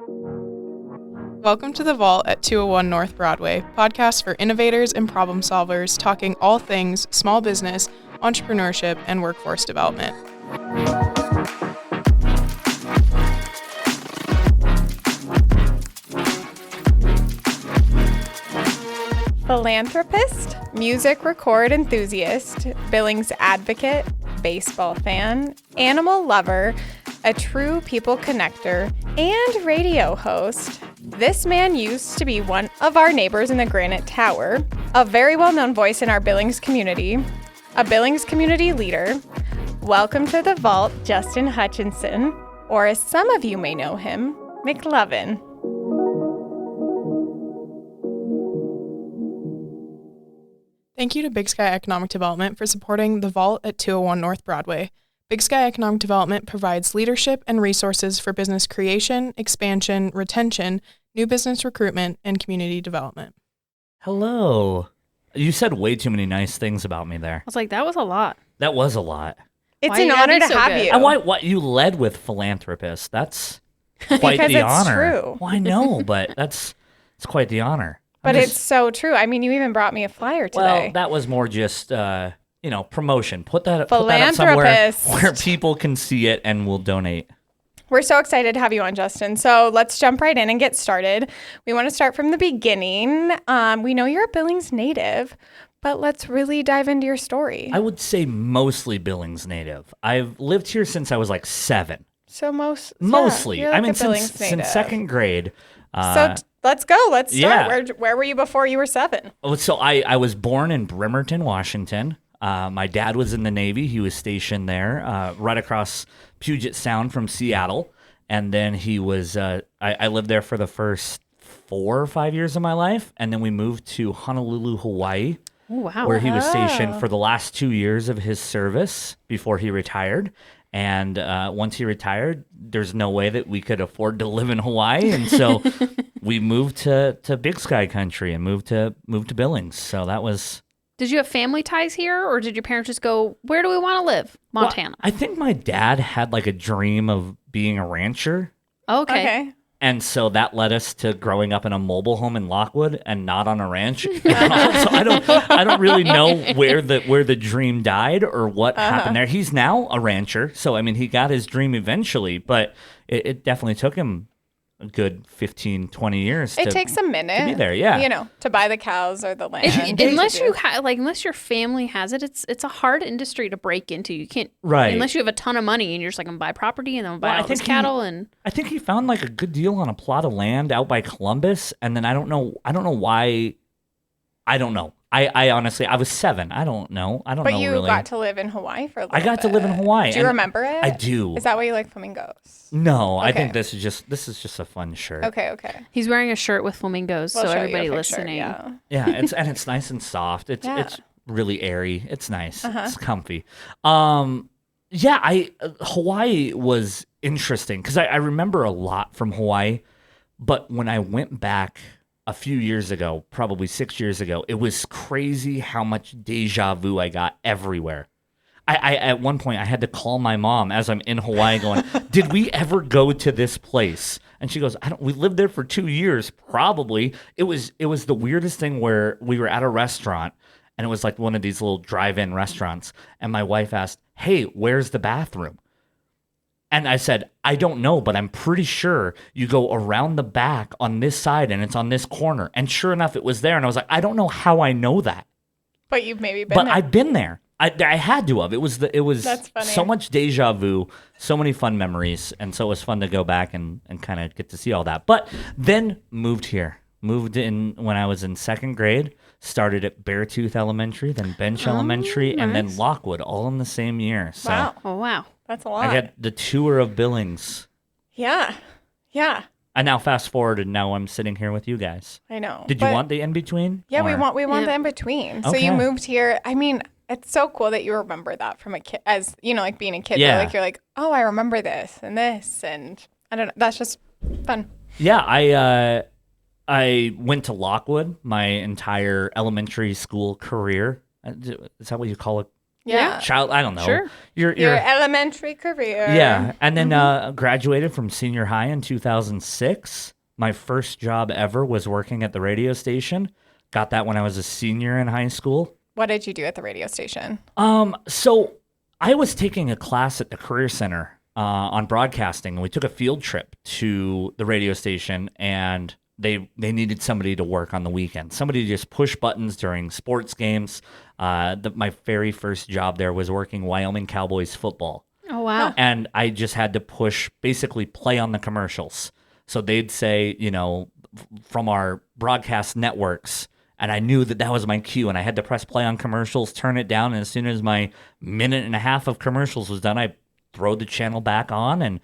Welcome to The Vault at 201 North Broadway, podcast for innovators and problem solvers talking all things small business, entrepreneurship, and workforce development. Philanthropist, music record enthusiast, Billings advocate, baseball fan, animal lover, a true people connector, and radio host. This man used to be one of our neighbors in the Granite Tower, a very well-known voice in our Billings community, a Billings community leader. Welcome to The Vault, Justin Hutchinson, or as some of you may know him, McLovin. Thank you to Big Sky Economic Development for supporting The Vault at 201 North Broadway. Big Sky Economic Development provides leadership and resources for business creation, expansion, retention, new business recruitment, and community development. Hello. You said way too many nice things about me there. I was like, that was a lot. That was a lot. It's an honor to have you. And what you led with philanthropist. That's quite the honor. It's true. Well, I know, but it's quite the honor. But it's so true. I mean, you even brought me a flyer today. Well, that was more just promotion. Put that up somewhere where people can see it and will donate. We're so excited to have you on, Justin. So let's jump right in and get started. We want to start from the beginning. We know you're a Billings native, but let's really dive into your story. I would say mostly Billings native. I've lived here since I was like 7. So mostly. Yeah, like since second grade. Let's go. Let's start. Yeah. Where were you before you were 7? So I was born in Bremerton, Washington. My dad was in the Navy. He was stationed there right across Puget Sound from Seattle. And then he was, I lived there for the first 4 or 5 years of my life. And then we moved to Honolulu, Hawaii, where he was stationed for the last 2 years of his service before he retired. And once he retired, there's no way that we could afford to live in Hawaii. And so we moved to Big Sky country and moved to Billings. So that was... Did you have family ties here, or did your parents just go, where do we want to live? Montana. Well, I think my dad had like a dream of being a rancher. Okay. And so that led us to growing up in a mobile home in Lockwood and not on a ranch. So I don't really know where the dream died or what happened there. He's now a rancher, so I mean he got his dream eventually, but it definitely took him a good 15, 20 years. It takes a minute to be there, yeah. To buy the cows or the land. Unless your family has it, it's a hard industry to break into. You can't, right? Unless you have a ton of money and you're just like, I'm gonna buy property and then buy all this cattle. And I think he found like a good deal on a plot of land out by Columbus, and then I don't know why. I don't know. I honestly, I was 7. I don't know. I don't know really. But you got to live in Hawaii for a little bit. I got to live in Hawaii. Do you remember it? I do. Is that why you like flamingos? No, okay. I think this is just a fun shirt. Okay. He's wearing a shirt with flamingos, so everybody listening. Yeah, it's nice and soft. It's really airy. It's nice. It's comfy. Hawaii was interesting because I remember a lot from Hawaii, but when I went back a few years ago, probably 6 years ago, it was crazy how much deja vu I got everywhere. I at one point, I had to call my mom as I'm in Hawaii going, did we ever go to this place? And she goes, we lived there for 2 years, probably. It was the weirdest thing where we were at a restaurant, and it was like one of these little drive-in restaurants, and my wife asked, hey, where's the bathroom? And I said, I don't know, but I'm pretty sure you go around the back on this side and it's on this corner. And sure enough, it was there. And I was like, I don't know how I know that. But you've maybe been there. But I've been there. I had to have. It was That's funny. So much deja vu, so many fun memories. And so it was fun to go back and kind of get to see all that. But then moved here. Moved in when I was in 2nd grade. Started at Beartooth Elementary, then Bench Elementary, nice. and then Lockwood, all in the same year. So wow. Oh, wow. That's a lot. I got the tour of Billings. Yeah. I now fast forward, and now I'm sitting here with you guys. I know. Did you want the in-between? Yeah, or? we want the in-between. So you moved here. I mean, it's so cool that you remember that from a kid, as, like being a kid. Yeah. Like, you're like, oh, I remember this, and I don't know. That's just fun. Yeah, I went to Lockwood my entire elementary school career. Is that what you call it? Yeah. I don't know. Sure. Your elementary career. Yeah. And then graduated from senior high in 2006. My first job ever was working at the radio station. Got that when I was a senior in high school. What did you do at the radio station? So I was taking a class at the Career Center on broadcasting, and we took a field trip to the radio station, and they needed somebody to work on the weekend, somebody to just push buttons during sports games. My very first job there was working Wyoming Cowboys football. Oh, wow. And I just had to basically play on the commercials. So they'd say, from our broadcast networks, and I knew that was my cue, and I had to press play on commercials, turn it down, and as soon as my minute and a half of commercials was done, I'd throw the channel back on, and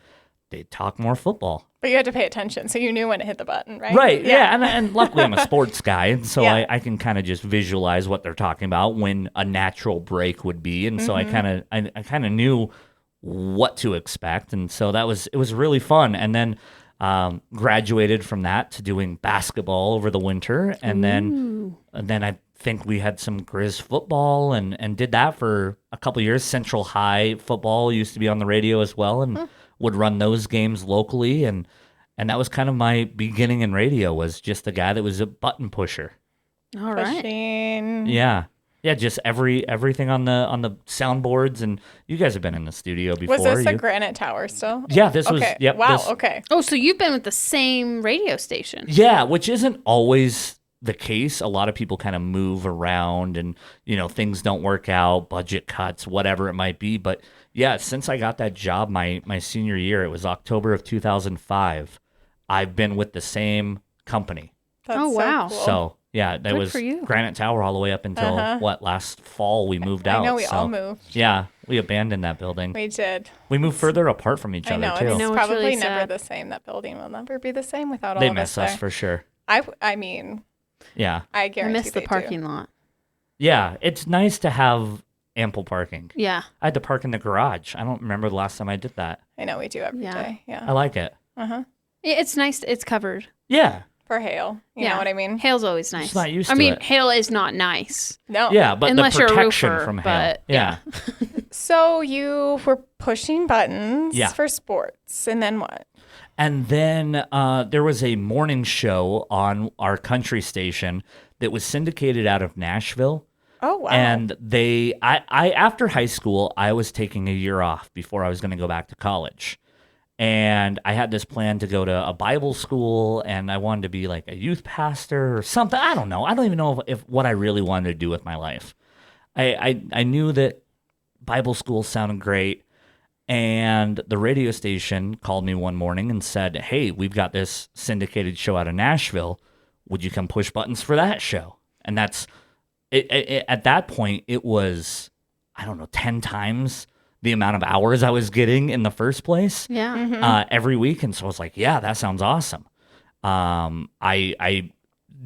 they'd talk more football. But you had to pay attention, so you knew when to hit the button, right? Right, yeah. And luckily I'm a sports guy, and so Yeah. I can kind of just visualize what they're talking about, when a natural break would be, and so I kind of knew what to expect, and so it was really fun. And then graduated from that to doing basketball over the winter, and then I think we had some Grizz football and did that for a couple years. Central High football used to be on the radio as well, and would run those games locally, and that was kind of my beginning in radio, was just the guy that was a button pusher. All right. Pushing. Yeah. Yeah, just everything on the soundboards, and you guys have been in the studio before. Was this the Granite Tower still? Yeah, this was. Okay. Yep. Wow. this- Okay. Oh, so you've been with the same radio station. Yeah, which isn't always the case. A lot of people kind of move around, and things don't work out, budget cuts, whatever it might be. But yeah, since I got that job my senior year, it was October of 2005. I've been with the same company. That's Oh, wow. So, cool. So yeah, that Good was for you. Granite Tower all the way up until last fall we moved out. I know we so, all moved. Yeah, we abandoned that building. We did. We moved further apart from each I other know. too. It's know, it's probably really never sad. the same. That building will never be the same without all They of miss us us there. for sure. I mean, Yeah. I I guarantee miss the they parking do. lot. Yeah, it's nice to have ample parking. Yeah. I had to park in the garage. I don't remember the last time I did that. I know we do every day. Yeah. I Yeah. like it. Yeah, it's nice. It's covered. Yeah. For hail. You Yeah. know what I mean? Hail's always nice. not used I to mean, it. hail is not nice. No. Yeah, but Unless the you're a protection roofer, from hail. but, Yeah. So you were pushing buttons Yeah. for sports, and then what? And then there was a morning show on our country station that was syndicated out of Nashville. Oh wow. And I after high school, I was taking a year off before I was going to go back to college. And I had this plan to go to a Bible school, and I wanted to be like a youth pastor or something. I don't know. I don't even know if what I really wanted to do with my life. I knew that Bible school sounded great, and the radio station called me one morning and said, "Hey, we've got this syndicated show out of Nashville. Would you come push buttons for that show?" And that's at that point, it was, I don't know, 10 times the amount of hours I was getting in the first place Yeah. every week. And so I was like, yeah, that sounds awesome. I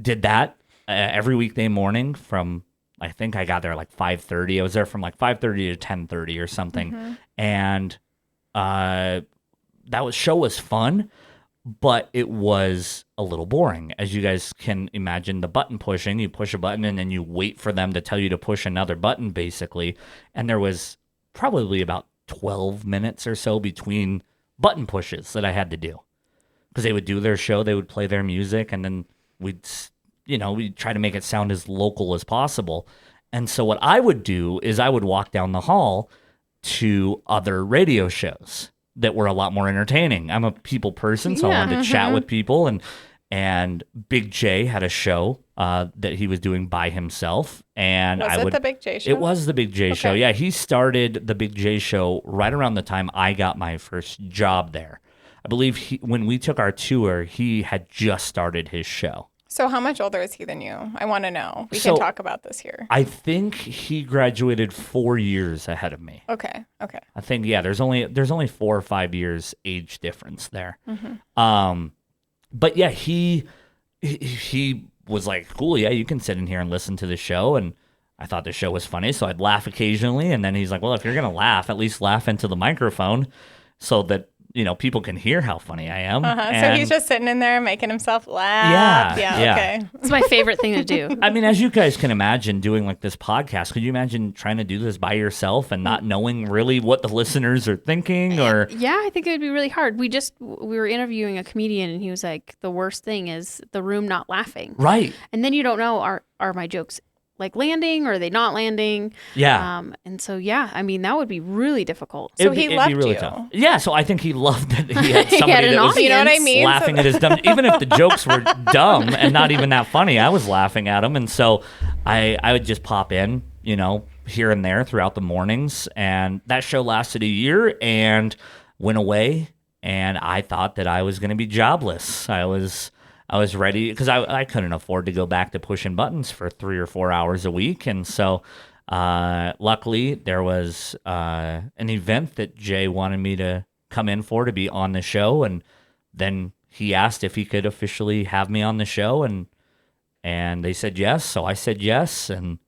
did that every weekday morning from, I think I got there like 5:30. I was there from like 5:30 to 10:30 or something. And show was fun, but it was a little boring. As you guys can imagine, the button pushing, you push a button and then you wait for them to tell you to push another button, basically. And there was probably about 12 minutes or so between button pushes that I had to do. Because they would do their show, they would play their music, and then we'd try to make it sound as local as possible. And so what I would do is I would walk down the hall to other radio shows that were a lot more entertaining. I'm a people person, so I wanted to chat with people, and Big J had a show that he was doing by himself, and Was it the Big J show? It was the Big J show. Okay. Yeah, he started the Big J show right around the time I got my first job there. I believe when we took our tour, he had just started his show. So how much older is he than you? I want to know. We So- can talk about this here. I think he graduated 4 years ahead of me. Okay. I think there's only 4 or 5 years age difference there. But yeah, he was like, cool, yeah, you can sit in here and listen to the show. And I thought the show was funny, so I'd laugh occasionally. And then he's like, well, if you're gonna laugh, at least laugh into the microphone, so that people can hear how funny I am. So he's just sitting in there making himself laugh. Yeah. Okay. It's my favorite thing to do. I mean, as you guys can imagine doing like this podcast, could you imagine trying to do this by yourself and not knowing really what the listeners are thinking or? Yeah, I think it would be really hard. We were interviewing a comedian and he was like, the worst thing is the room not laughing. Right. And then you don't know, are my jokes like landing or are they not landing? Yeah. And so, I mean, that would be really difficult. So he left it'd be really you. tough. Yeah. So I think he loved that he had somebody had an that was audience. You know what I mean? laughing at his dumb, even if the jokes were dumb and not even that funny, I was laughing at them. And so I would just pop in, here and there throughout the mornings. And that show lasted a year and went away. And I thought that I was going to be jobless. I was ready because I couldn't afford to go back to pushing buttons for 3 or 4 hours a week. And so luckily there was an event that Jay wanted me to come in for to be on the show. And then he asked if he could officially have me on the show. And they said yes. So I said yes. And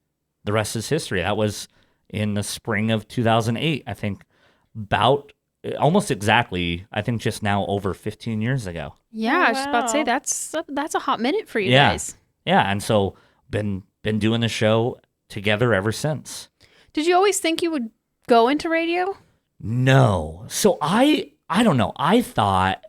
the rest is history. That was in the spring of 2008, I think, about almost exactly, I think just now over 15 years ago. Yeah, I was just about to say that's a hot minute for you guys. Yeah, and so been doing the show together ever since. Did you always think you would go into radio? No. So I don't know. I thought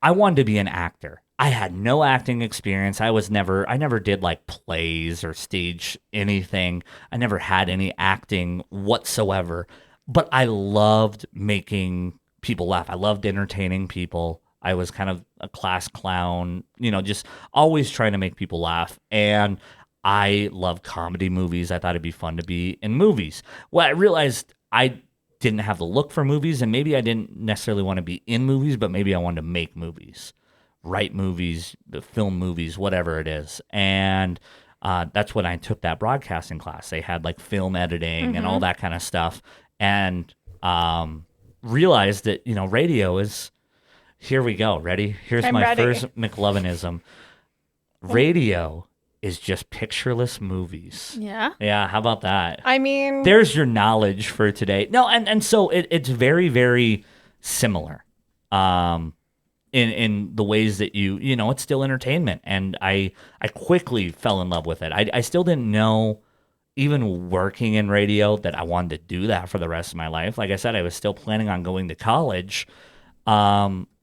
I wanted to be an actor. I had no acting experience. I never did like plays or stage anything. I never had any acting whatsoever. But I loved making people laugh. I loved entertaining people. I was kind of a class clown, just always trying to make people laugh. And I love comedy movies. I thought it'd be fun to be in movies. Well, I realized I didn't have the look for movies, and maybe I didn't necessarily want to be in movies, but maybe I wanted to make movies, write movies, film movies, whatever it is. And that's when I took that broadcasting class. They had like film editing and all that kind of stuff. And realized that, radio is, here we go. Ready? Here's I'm my ready. first McLovinism. Radio is just pictureless movies. Yeah. Yeah, how about that? I mean, There's your knowledge for today. No, and so it's very, very similar in the ways that it's still entertainment. And I quickly fell in love with it. I still didn't know, even working in radio, that I wanted to do that for the rest of my life. Like I said, I was still planning on going to college.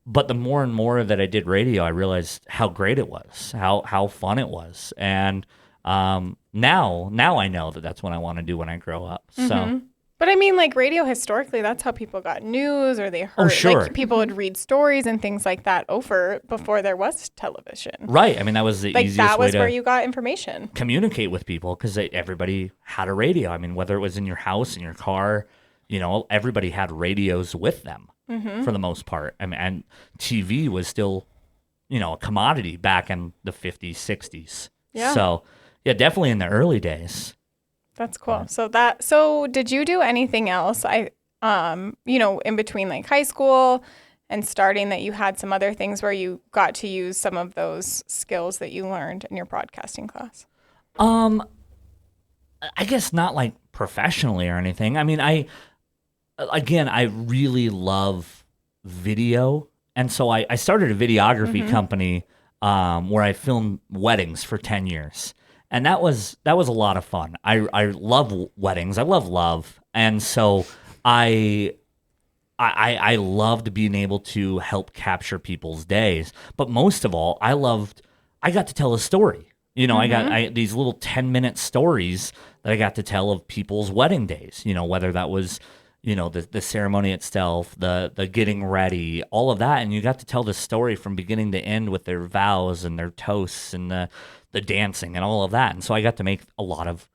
But the more and more that I did radio, I realized how great it was, how fun it was. And now I know that that's what I want to do when I grow up. So, but I mean, like radio historically, that's how people got news or they heard. Oh, sure. Like people would read stories and things like that over before there was television. right. I mean, that was the Like easiest that way was to where you got information. communicate with people because everybody had a radio. I mean, whether it was in your house, in your car, everybody had radios with them for the most part. I mean, and TV was still, a commodity back in the 50s, 60s. Yeah. So, yeah, definitely in the early days. That's cool. So did you do anything else? In between like high school and starting, that you had some other things where you got to use some of those skills that you learned in your broadcasting class? I guess not like professionally or anything. I mean, I really love video. And so I started a videography company where I filmed weddings for 10 years. And that was a lot of fun. I love weddings. I love love. And so I loved being able to help capture people's days. But most of all, I got to tell a story. I got these little 10-minute stories that I got to tell of people's wedding days, whether that was, the ceremony itself, the getting ready, all of that. And you got to tell the story from beginning to end with their vows and their toasts and the dancing and all of that. And so I got to make a lot of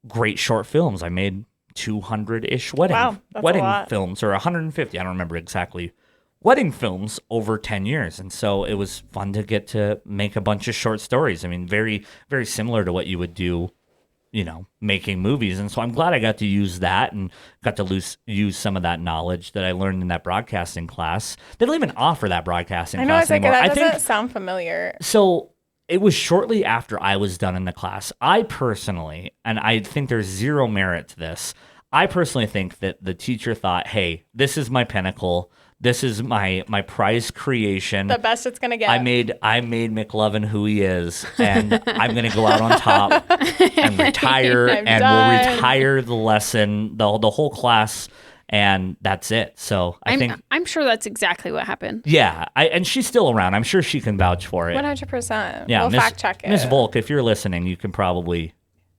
great short films. I made 200-ish wedding films, or 150. I don't remember exactly. Wedding films over 10 years. And so it was fun to get to make a bunch of short stories. I mean, very, very similar to what you would do, making movies. And so I'm glad I got to use that and got to use some of that knowledge that I learned in that broadcasting class. They don't even offer that broadcasting class It's like, anymore. that doesn't sound familiar. So it was shortly after I was done in the class. I personally, and I think there's zero merit to this, I personally think that the teacher thought, hey, this is my pinnacle. This is my prize creation. The best it's gonna get. I made McLovin who he is, and I'm gonna go out on top and retire, and we'll retire the lesson, the whole class, and that's it. So I'm sure that's exactly what happened. Yeah, and she's still around. I'm sure she can vouch for it. 100%. Yeah, we'll fact check it. Miss Volk, if you're listening, you can probably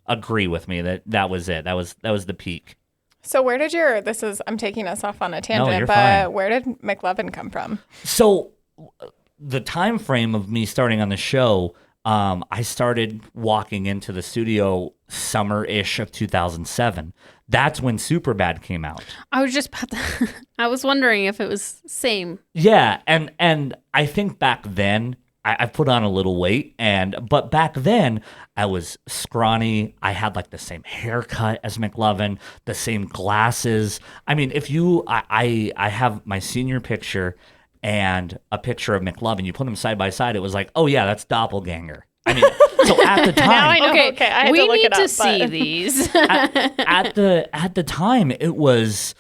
agree with me that was it. That was the peak. So where did I'm taking us off on a tangent, but fine. where did McLovin come from? So the time frame of me starting on the show, I started walking into the studio summer-ish of 2007. That's when Superbad came out. I was just about to, I was wondering if it was same. Yeah, and I think back then, I put on a little weight, but back then I was scrawny. I had like the same haircut as McLovin, the same glasses. I mean, I have my senior picture and a picture of McLovin. You put them side by side. It was like, oh yeah, that's doppelganger. I mean, so at the time, Now I know. Okay, I had we to look need it up, to see these. at the time, it was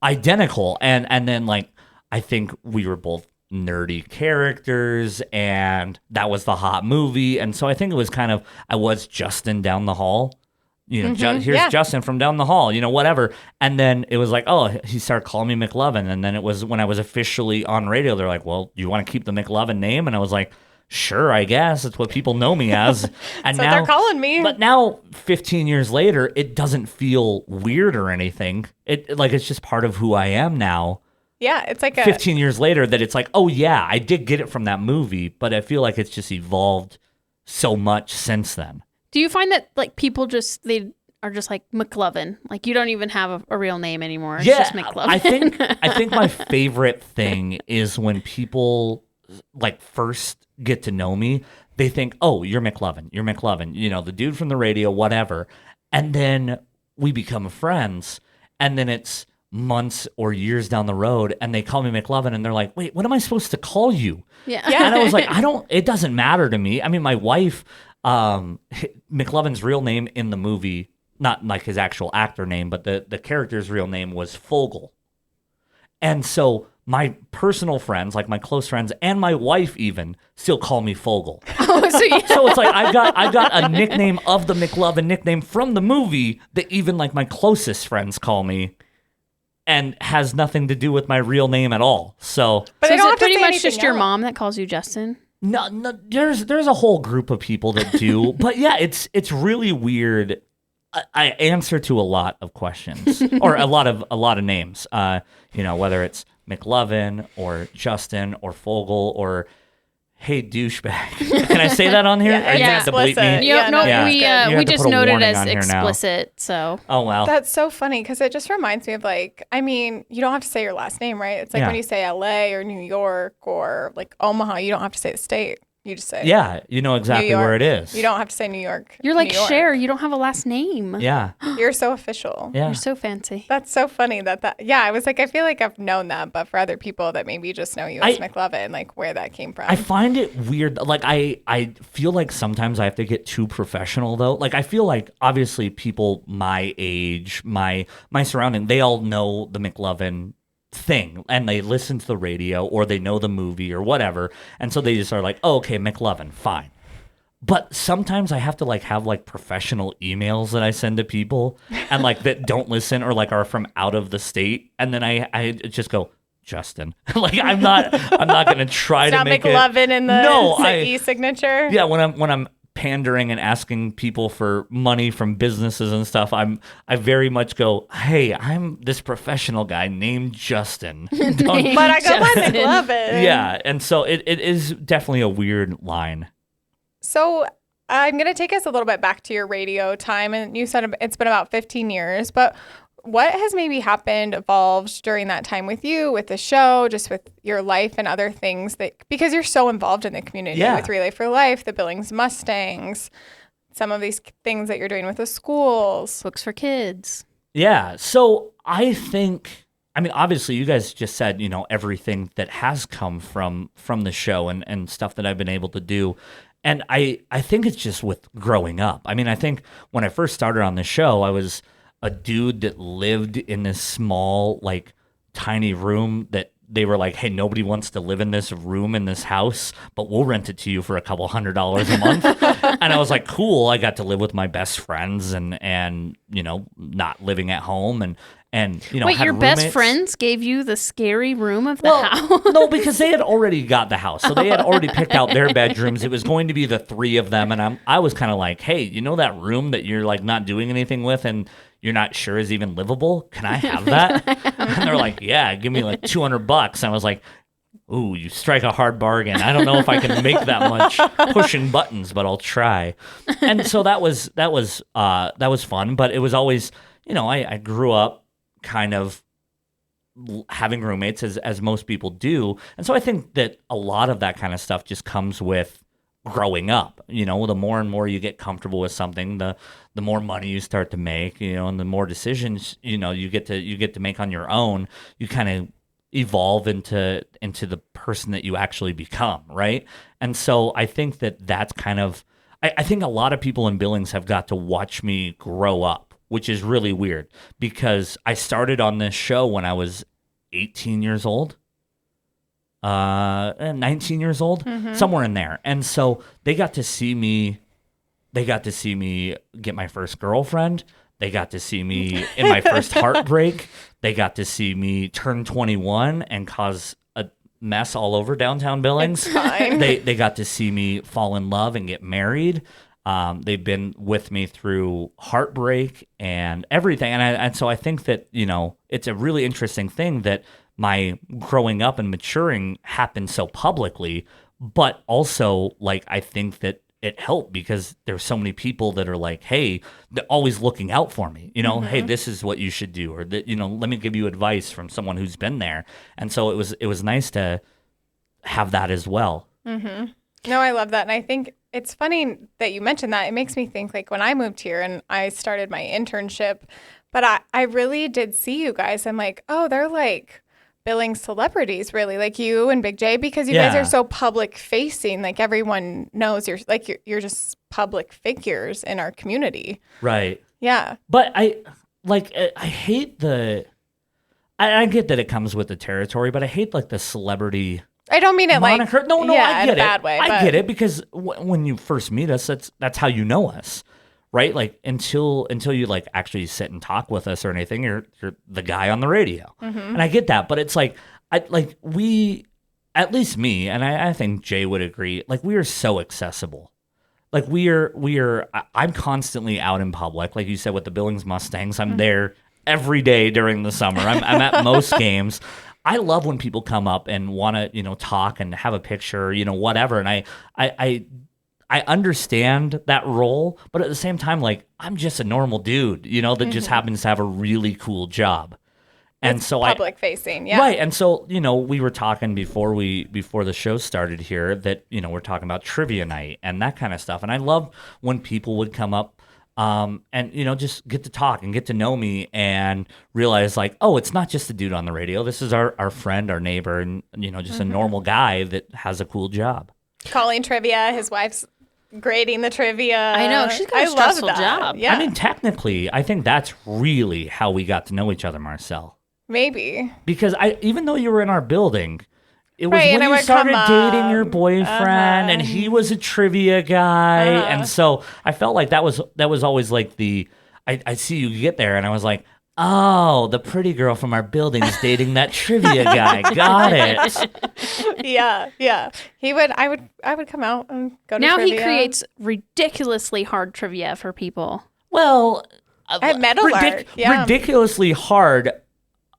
identical, and then like I think we were both nerdy characters, and that was the hot movie, and so I think it was kind of, I was Justin down the hall, here's Justin from down the hall, whatever, and then it was like, oh, he started calling me McLovin, and then it was when I was officially on radio, they're like, well, you want to keep the McLovin name? And I was like, sure, I guess it's what people know me as. And so now they're calling me. But now 15 years later, it doesn't feel weird or anything. It's just part of who I am now. Yeah, it's like 15 years later that it's like, oh yeah, I did get it from that movie, but I feel like it's just evolved so much since then. Do you find that like people they are just like McLovin? Like you don't even have a real name anymore. It's just McLovin. I think my favorite thing is when people like first get to know me, they think, oh, you're McLovin, the dude from the radio, whatever. And then we become friends, and then it's months or years down the road, and they call me McLovin, and they're like, wait, what am I supposed to call you? Yeah. And I was like, it doesn't matter to me. I mean, my wife, McLovin's real name in the movie, not like his actual actor name, but the character's real name was Fogel. And so my personal friends, like my close friends, and my wife even, still call me Fogel. Oh, So it's like I've got a nickname of the McLovin nickname from the movie that even like my closest friends call me, and has nothing to do with my real name at all. So but is don't it pretty much just your else. mom that calls you Justin? No, there's a whole group of people that do, but yeah, it's really weird. I answer to a lot of questions or a lot of names. Whether it's McLovin or Justin or Fogel or hey douchebag. Can I say that on here? Yeah, Are you gonna have to bleep me? We just put a noted warning as on here now. explicit. So Oh wow. That's so funny because it just reminds me of you don't have to say your last name, right? It's like when you say LA or New York or like Omaha, you don't have to say the state. You just say you know exactly New York. where it is. You don't have to say New York. you're like New York. Cher. You don't have a last name. Yeah. You're so official. Yeah. You're so fancy. That's so funny I was like, I feel like I've known that, but for other people that maybe just know you as McLovin, like where that came from. I find it weird. Like I feel like sometimes I have to get too professional though. Like I feel like obviously people my age, my surrounding, they all know the McLovin thing, and they listen to the radio or they know the movie or whatever, and so they just are like, oh, okay, McLovin, fine. But sometimes I have to like have like professional emails that I send to people and like that don't listen or like are from out of the state, and then I just go Justin. Like I'm not gonna try to make McLovin in the e-signature. Yeah, when I'm pandering and asking people for money from businesses and stuff, I very much go, hey, I'm this professional guy named Justin. But I go by McLovin. Yeah, and so it is definitely a weird line. So I'm going to take us a little bit back to your radio time, and you said it's been about 15 years, but what has maybe happened, evolved during that time with you, with the show, just with your life and other things because you're so involved in the community with Relay for Life, the Billings Mustangs, some of these things that you're doing with the schools. Books for kids. Yeah. So I think, I mean, obviously you guys just said, everything that has come from the show and stuff that I've been able to do. And I think it's just with growing up. I mean, I think when I first started on the show, I was a dude that lived in this small, like, tiny room that they were like, hey, nobody wants to live in this room in this house, but we'll rent it to you for $200 a month. And I was like, cool. I got to live with my best friends and not living at home and Wait, had your best roommates. friends gave you the scary room of the house? No, because they had already got the house. So they had already picked out their bedrooms. It was going to be the 3 of them. And I was kind of like, hey, you know that room that you're like not doing anything with and you're not sure is even livable? Can I have that? And they're like, yeah, give me like $200. And I was like, ooh, you strike a hard bargain. I don't know if I can make that much pushing buttons, but I'll try. And so that was fun. But it was always, I grew up kind of having roommates as most people do. And so I think that a lot of that kind of stuff just comes with growing up. The more and more you get comfortable with something, the more money you start to make, and the more decisions, you get to make on your own, you kind of evolve into the person that you actually become, right? And so I think that's kind of I think a lot of people in Billings have got to watch me grow up, which is really weird because I started on this show when I was 18 years old, 19 years old, somewhere in there. And so they got to see me get my first girlfriend. They got to see me in my first heartbreak. They got to see me turn 21 and cause a mess all over downtown Billings. It's fine. They got to see me fall in love and get married. They've been with me through heartbreak and everything. And so I think that, it's a really interesting thing that my growing up and maturing happened so publicly, but also like, I think that it helped because there's so many people that are like, hey, they're always looking out for me, hey, this is what you should do. Or that, let me give you advice from someone who's been there. And so it was nice to have that as well. Mm-hmm. No, I love that. And I think it's funny that you mentioned that. It makes me think like when I moved here and I started my internship, but I really did see you guys. I'm like, oh, they're like Billings celebrities, really, like you and Big J, because you guys are so public facing. Like everyone knows you're just public figures in our community. Right. Yeah. But I hate I get that it comes with the territory, but I hate like the celebrity I don't mean it moniker. like no, I get in a it. bad way. I get it because when you first meet us, that's how you know us, right? Like until you like actually sit and talk with us or anything, you're the guy on the radio, and I get that. But it's like we, at least me, and I think Jay would agree. Like we are so accessible. Like we are. I'm constantly out in public, like you said with the Billings Mustangs. I'm there every day during the summer. I'm at most games. I love when people come up and want to, talk and have a picture, whatever. And I understand that role, but at the same time, like I'm just a normal dude, that just happens to have a really cool job. And it's so public facing, yeah. Right. And so, we were talking before the show started here that, we're talking about trivia night and that kind of stuff. And I love when people would come up and just get to talk and get to know me and realize like, oh, it's not just a dude on the radio. This is our friend, our neighbor, and just a normal guy that has a cool job. Calling trivia, his wife's grading the trivia. I know, she's got a stressful job. Yeah. I mean, technically, I think that's really how we got to know each other, Marcel. Maybe. Because even though you were in our building, it was Right, when and you I would started come dating your boyfriend, and he was a trivia guy, and so I felt like that was always like I see you get there, and I was like, oh, the pretty girl from our building is dating that trivia guy. Got it. Yeah. I would come out and go to Now trivia. he creates ridiculously hard trivia for people. Well, At Metal Art, yeah. ridiculously hard,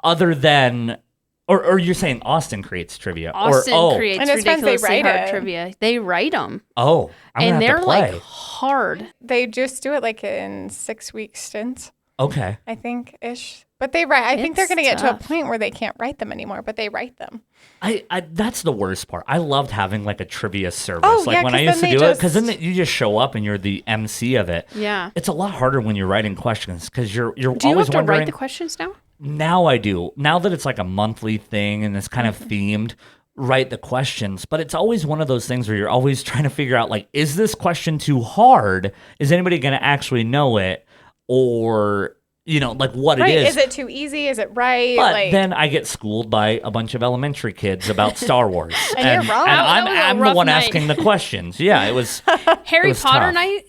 other than. Or you're saying Austin creates trivia? Austin creates And his friends, they ridiculously write hard it. trivia. They write them. Oh, And they're have to play. like hard. They just do it like in 6-week stints, Okay. I think, ish. But they write. I think they're It's going to get to a tough. point where they can't write them anymore, but they write them. I that's the worst part. I loved having like a trivia service. Oh, like yeah, when 'cause I used to then do they it, because then just- you just show up and you're the MC of it. Yeah. It's a lot harder when you're writing questions because you're Do you always have to wondering. write the questions now? Now I do. Now that it's like a monthly thing and it's kind of themed, write the questions. But it's always one of those things where you're always trying to figure out like, is this question too hard? Is anybody going to actually know it? Or like what Right. it is. Is it too easy? Is it right? But then I get schooled by a bunch of elementary kids about Star Wars. And you're wrong. And That was a I'm the rough one night. asking the questions. Yeah, it was. Harry was Potter tough. night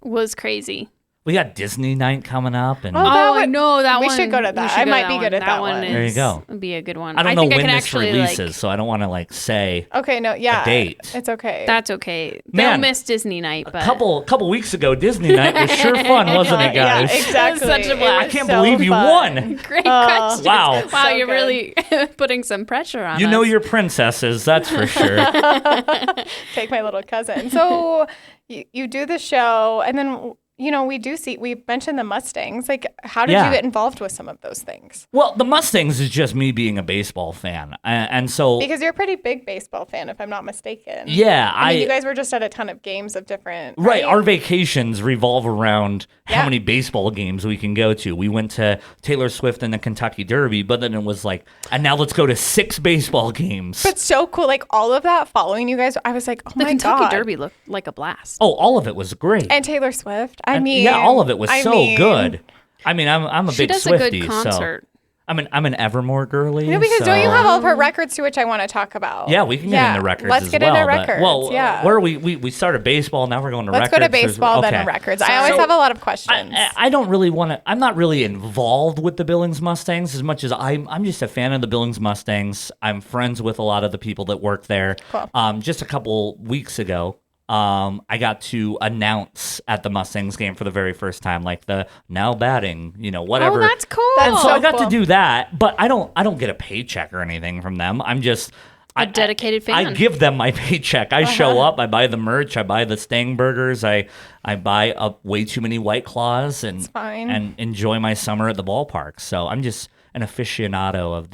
was crazy. We got Disney night coming up, and Oh, Oh, that I would- know that we one. should go to that. I might be good at that one. There you go. Would be a good one. I don't know think I when can this actually, releases, so I don't want to say Okay, no, yeah. a date. It's okay. That's okay. Man, They'll miss Disney night, but couple weeks ago, Disney night was sure fun, wasn't it, guys? Yeah, exactly. Such a It blast. I was can't so believe you fun. won. great question. Wow. Wow, So you're good. really putting some pressure on You us. know your princesses, that's for sure. Take my little cousin. So you do the show, and then we mentioned the Mustangs. Like, how did Yeah. you get involved with some of those things? Well, the Mustangs is just me being a baseball fan, and so Because you're a pretty big baseball fan, if I'm not mistaken. yeah, I mean, you guys were just at a ton of games of different. Right, our vacations revolve around Yeah. how many baseball games we can go to. We went to Taylor Swift and the Kentucky Derby, but then it was like, and now let's go to 6 baseball games. But so cool, like all of that following you guys. I was like, oh the my Kentucky god, Derby looked like a blast. Oh, all of it was great. and Taylor Swift. I mean, yeah, all of it was so mean, good. I mean, I'm a She big does Swiftie, a good concert. so I'm an Evermore girly. Because so. don't you have all of her records to which I want to talk about? Yeah, we can get into records. Let's as get well, into but- records. Well, yeah. where are we started baseball. Now we're going to Let's records. go to baseball, then okay. records. I always have a lot of questions. I don't really want to. I'm not really involved with the Billings Mustangs as much as I'm just a fan of the Billings Mustangs. I'm friends with a lot of the people that work there. Cool. Just a couple weeks ago, I got to announce at the Mustangs game for the very first time, like the now batting, whatever. Oh, that's cool. That's So so I got cool. to do that, but I don't get a paycheck or anything from them. I'm just A dedicated fan. I give them my paycheck. I show up, I buy the merch, I buy the Stang burgers, I buy up way too many White Claws and fine. and enjoy my summer at the ballpark. So I'm just an aficionado of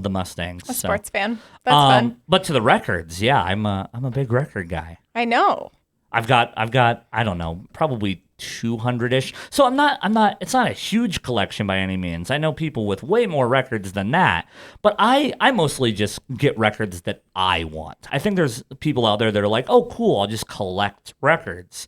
the Mustangs. a so. sports fan. That's fun. But to the records, yeah, I'm a big record guy. I know. I've got I don't know, probably 200-ish. So I'm not it's not a huge collection by any means. I know people with way more records than that, but I mostly just get records that I want. I think there's people out there that are like, "Oh, cool, I'll just collect records."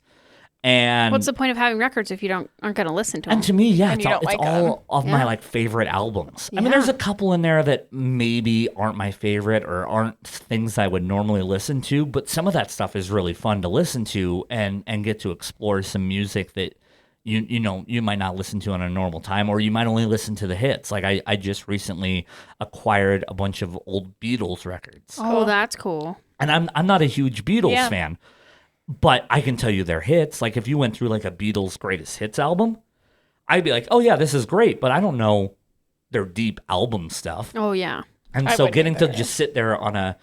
And What's the point of having records if you aren't going to listen to them? and to me, yeah, And it's you all, don't it's like all of my Yeah. like favorite albums. I mean, Yeah. there's a couple in there that maybe aren't my favorite or aren't things I would normally listen to, but some of that stuff is really fun to listen to and get to explore some music that you might not listen to on a normal time, or you might only listen to the hits. Like I just recently acquired a bunch of old Beatles records, Oh, that's cool. and I'm not a huge Beatles Yeah. fan. But I can tell you their hits. Like if you went through like a Beatles greatest hits album, I'd be like, oh yeah, this is great. But I don't know their deep album stuff. Oh, yeah. And I so wouldn't getting to either. just sit there on a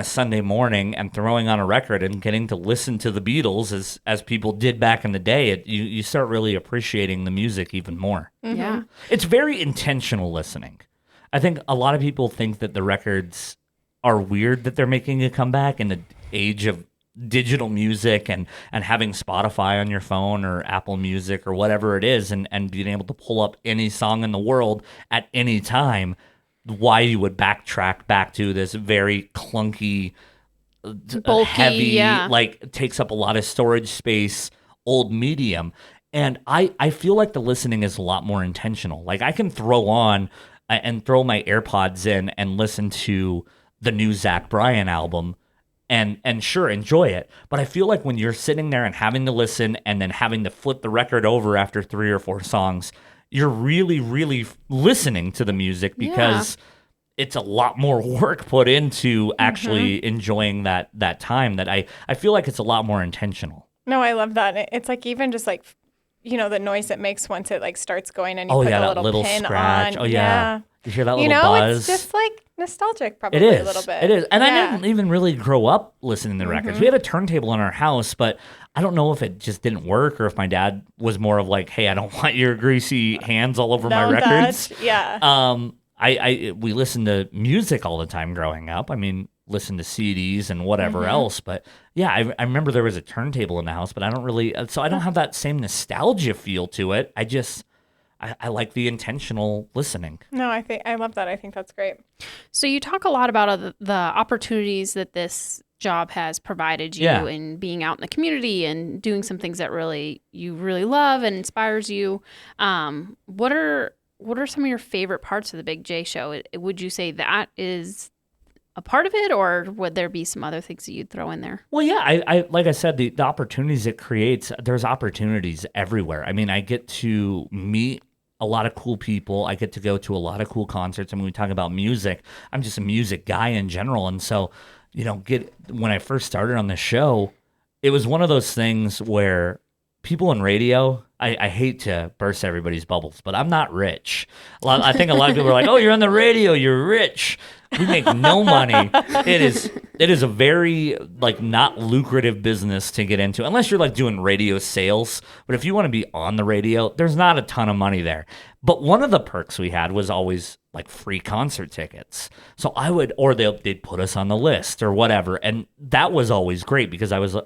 Sunday morning and throwing on a record and getting to listen to the Beatles as people did back in the day, you start really appreciating the music even more. Yeah. It's very intentional listening. I think a lot of people think that the records are weird that they're making a comeback in the age of digital music and having Spotify on your phone or Apple Music or whatever it is and being able to pull up any song in the world at any time, why you would backtrack back to this very clunky, Bulky, heavy, yeah. like takes up a lot of storage space, old medium. And I feel like the listening is a lot more intentional. Like I can throw on and throw my AirPods in and listen to the new Zach Bryan album and sure, enjoy it. But I feel like when you're sitting there and having to listen and then having to flip the record over after 3 or 4 songs, you're really, really listening to the music because it's a lot more work put into actually enjoying that time that I feel like it's a lot more intentional. No, I love that. It's like even just like, the noise it makes once it like starts going and you Oh put yeah, the that little little pin scratch. on. Oh yeah. You hear that little It's buzz? just like nostalgic probably It is. a little bit. It is. And Yeah. I didn't even really grow up listening to records. We had a turntable in our house, but I don't know if it just didn't work or if my dad was more of like, hey, I don't want your greasy hands all over my Don't records. touch. Yeah. We listened to music all the time growing up. I mean, listened to CDs and whatever else. But yeah, I remember there was a turntable in the house, but I don't really, so I don't have that same nostalgia feel to it. I like the intentional listening. No, I love that. I think that's great. So you talk a lot about the opportunities that this job has provided you Yeah. in being out in the community and doing some things that you really love and inspires you. What are some of your favorite parts of the Big J show? Would you say that is a part of it, or would there be some other things that you'd throw in there? Well, yeah, I like I said, the opportunities it creates, there's opportunities everywhere. I mean, I get to meet a lot of cool people. I get to go to a lot of cool concerts. I mean, we talk about music. I'm just a music guy in general. And so, when I first started on the show, it was one of those things where people in radio, I hate to burst everybody's bubbles, but I'm not rich. I think a lot of people are like, oh, you're on the radio, you're rich. We make no money. It is a very not lucrative business to get into unless you're doing radio sales. But if you want to be on the radio, there's not a ton of money there. But one of the perks we had was always free concert tickets. So they'd put us on the list or whatever, and that was always great because I was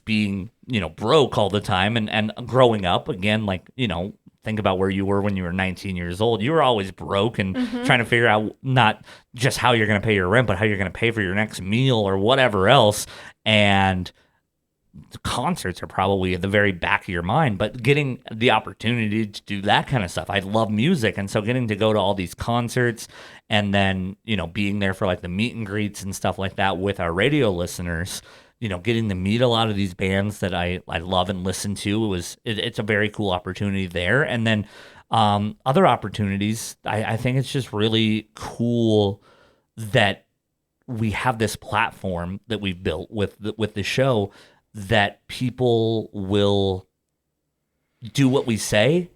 being broke all the time and growing up again, think about where you were when you were 19 years old. You were always broke and trying to figure out not just how you're going to pay your rent, but how you're going to pay for your next meal or whatever else. And the concerts are probably at the very back of your mind, but getting the opportunity to do that kind of stuff. I love music. And so getting to go to all these concerts and then, being there for the meet and greets and stuff like that with our radio listeners, getting to meet a lot of these bands that I love and listen to, it's a very cool opportunity there. And then other opportunities, I think it's just really cool that we have this platform that we've built with the show that people will do what we say,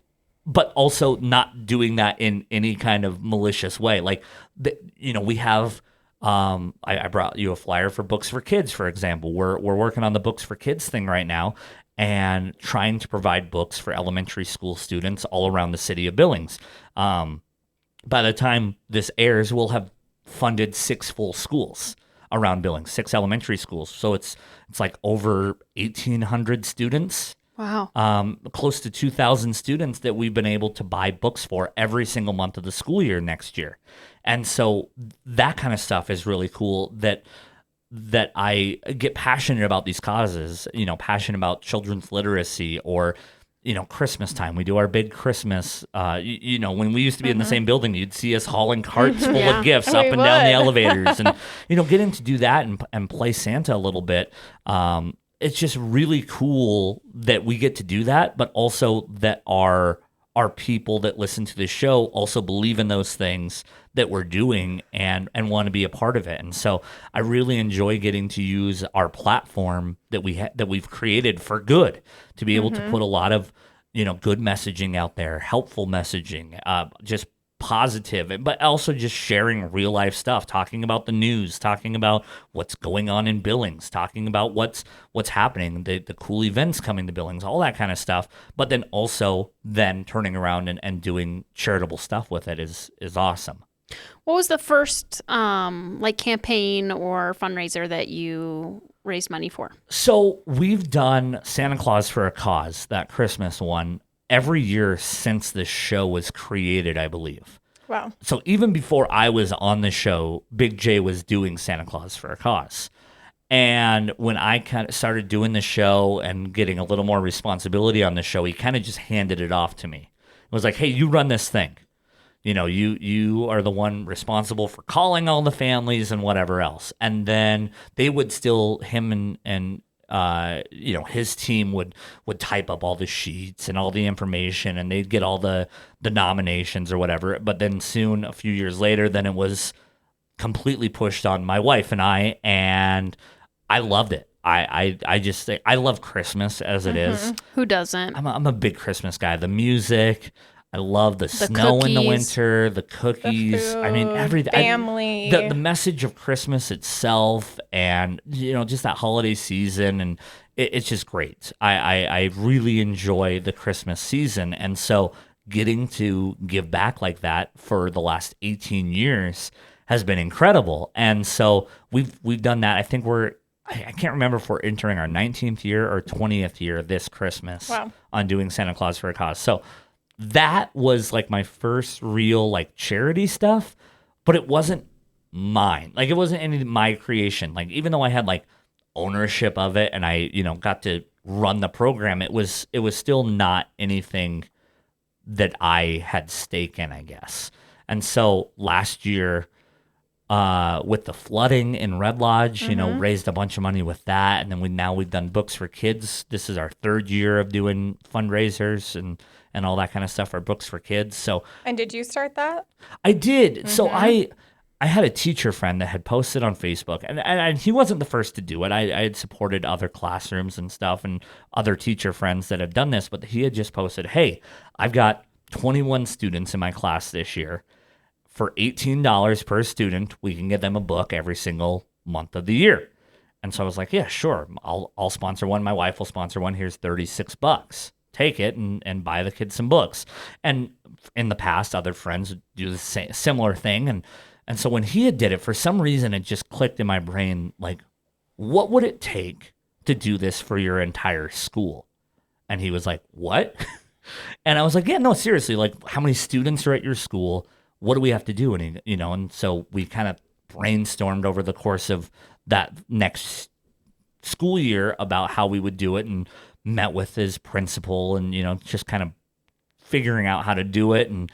but also not doing that in any kind of malicious way. We have... I brought you a flyer for Books for Kids, for example. We're working on the Books for Kids thing right now and trying to provide books for elementary school students all around the city of Billings. By the time this airs, we'll have funded 6 full schools around Billings, 6 elementary schools. So it's over 1,800 students. Wow. Close to 2,000 students that we've been able to buy books for every single month of the school year next year. And so that kind of stuff is really cool that I get passionate about these causes, passionate about children's literacy or, Christmas time. We do our big Christmas, when we used to be in the same building, you'd see us hauling carts full of gifts up and down the elevators and, getting to do that and play Santa a little bit. It's just really cool that we get to do that, but also that our people that listen to this show also believe in those things that we're doing and want to be a part of it. And so I really enjoy getting to use our platform that we've created for good, to be able to put a lot of, good messaging out there, helpful messaging, just positive, but also just sharing real life stuff, talking about the news, talking about what's going on in Billings, talking about what's happening, the cool events coming to Billings, all that kind of stuff. But then also turning around and doing charitable stuff with it is awesome. What was the first campaign or fundraiser that you raised money for? So we've done Santa Claus for a Cause, that Christmas one, every year since this show was created, I believe. Wow. So even before I was on the show, Big J was doing Santa Claus for a Cause. And when I kind of started doing the show and getting a little more responsibility on the show, he kind of just handed it off to me. It was like, hey, you run this thing. You are the one responsible for calling all the families and whatever else. And then they would still, him and his team would type up all the sheets and all the information, and they'd get all the nominations or whatever. But then soon, a few years later, then it was completely pushed on my wife and and I loved it. I just think I love Christmas as it is. Who doesn't? I'm a big Christmas guy. The music. I love the snow cookies, in the winter, the cookies. The food, I mean, everything. family. The message of Christmas itself, and just that holiday season, and it's just great. I really enjoy the Christmas season, and so getting to give back like that for the last 18 years has been incredible. And so we've done that. I think I can't remember if we're entering our 19th year or 20th year this Christmas on doing Santa Claus for a Cause. So that was my first real charity stuff, but it wasn't mine. Like, it wasn't any of my creation. Like, even though I had like ownership of it and I, got to run the program, it was still not anything that I had stake in, I guess. And so last year, with the flooding in Red Lodge, raised a bunch of money with that. And then we've done books for kids. This is our third year of doing fundraisers and all that kind of stuff for books for kids. So, And did you start that? I did. So I had a teacher friend that had posted on Facebook, and he wasn't the first to do it. I had supported other classrooms and stuff and other teacher friends that had done this, but he had just posted, hey, I've got 21 students in my class this year. For $18 per student, we can get them a book every single month of the year. And so I was like, yeah, sure. I'll sponsor one. My wife will sponsor one. Here's $36. Take it and buy the kids some books. And in the past, other friends would do the same, similar thing. And so when he had did it, for some reason, it just clicked in my brain, like, what would it take to do this for your entire school? And he was like, what? And I was like, yeah, no, seriously, like, how many students are at your school? What do we have to do? And, and so we kind of brainstormed over the course of that next school year about how we would do it, and met with his principal and, just kind of figuring out how to do it, and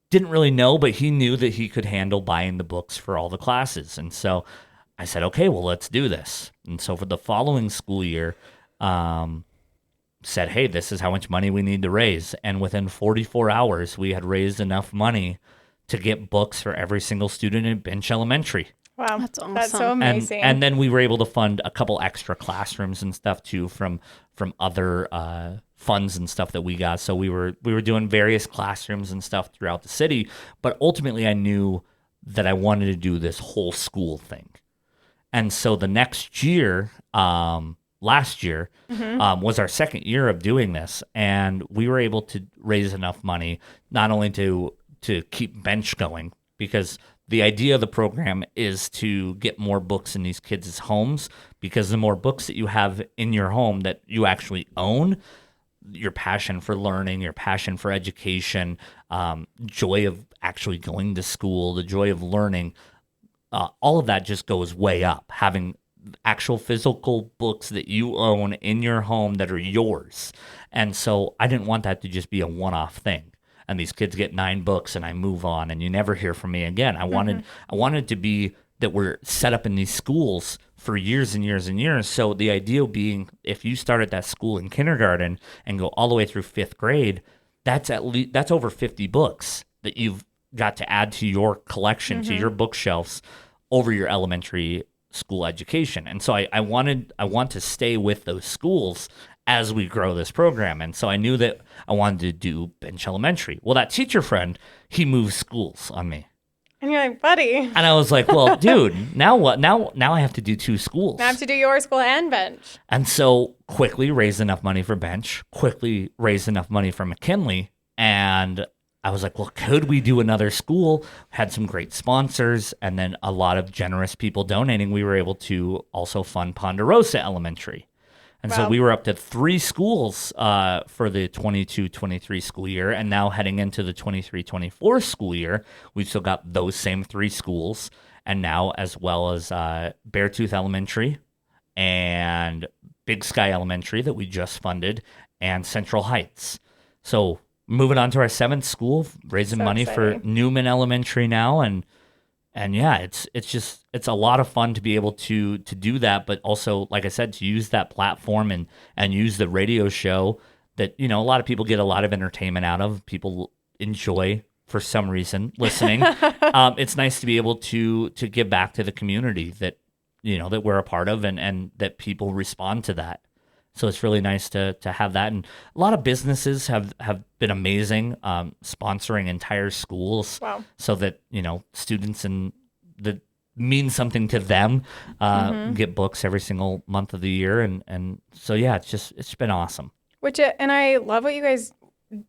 didn't really know, but he knew that he could handle buying the books for all the classes. And so I said, okay, well, let's do this. And so for the following school year, said, hey, this is how much money we need to raise. And within 44 hours, we had raised enough money to get books for every single student in Bench Elementary. Wow. That's awesome. That's so amazing. And then we were able to fund a couple extra classrooms and stuff too from other funds and stuff that we got. So we were doing various classrooms and stuff throughout the city. But ultimately, I knew that I wanted to do this whole school thing. And so the next year, last year, was our second year of doing this, and we were able to raise enough money not only to keep Bench going, because the idea of the program is to get more books in these kids' homes, because the more books that you have in your home that you actually own, your passion for learning, your passion for education, joy of actually going to school, the joy of learning, all of that just goes way up. Having actual physical books that you own in your home that are yours. And so I didn't want that to just be a one-off thing. And these kids get 9 books and I move on and you never hear from me again. I wanted to be that we're set up in these schools for years and years and years. So the idea being, if you start at that school in kindergarten and go all the way through 5th grade, that's over 50 books that you've got to add to your collection, to your bookshelves over your elementary school education. And so I want to stay with those schools as we grow this program. And so I knew that I wanted to do Bench Elementary. Well, that teacher friend, he moved schools on me. And you're like, buddy. And I was like, well, dude, now what? Now I have to do 2 schools. I have to do your school and Bench. And so quickly raised enough money for Bench, quickly raised enough money for McKinley. And I was like, well, could we do another school? Had some great sponsors and then a lot of generous people donating. We were able to also fund Ponderosa Elementary. And so we were up to 3 schools for the 22-23 school year. And now heading into the 23-24 school year, we've still got those same 3 schools. And now as well as Beartooth Elementary and Big Sky Elementary that we just funded, and Central Heights. So moving on to our 7th school, raising money for Newman Elementary now. And yeah, it's a lot of fun to be able to do that, but also, like I said, to use that platform and use the radio show that, a lot of people get a lot of entertainment out of, people enjoy for some reason listening. It's nice to be able to give back to the community that, that we're a part of and that people respond to that. So it's really nice to have that. And a lot of businesses have been amazing, sponsoring entire schools so that, students and that means something to them get books every single month of the year. And so, yeah, it's been awesome. And I love what you guys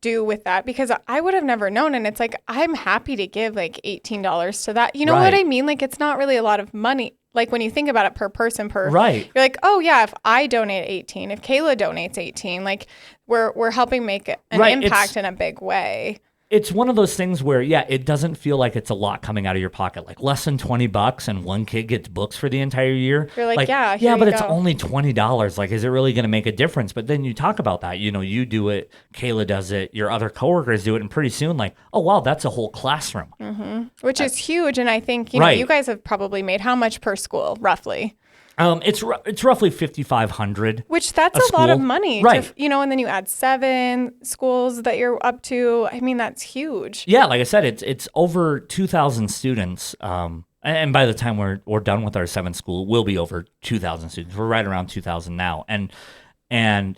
do with that, because I would have never known. And it's like, I'm happy to give like $18 to that. You know what I mean? Like, it's not really a lot of money. Like when you think about it per person, you're like, oh yeah, if I donate 18, if Kayla donates 18, like we're helping make an impact in a big way. it's one of those things where, yeah, it doesn't feel like it's a lot coming out of your pocket. Like less than $20 and one kid gets books for the entire year. You're like, yeah, here yeah, but you it's go. only $20. Like, is it really going to make a difference? But then you talk about that, you do it, Kayla does it, your other coworkers do it, and pretty soon, like, oh wow, that's a whole classroom. Which is huge. And I think, you Right. know, you guys have probably made how much per school, roughly? It's roughly $5,500. Which that's A a lot of school. money. Right. And then you add 7 schools that you're up to. I mean, that's huge. Yeah, like I said, it's over 2,000 students. And by the time we're done with our 7th school, we'll be over 2,000 students. We're right around 2,000 now, and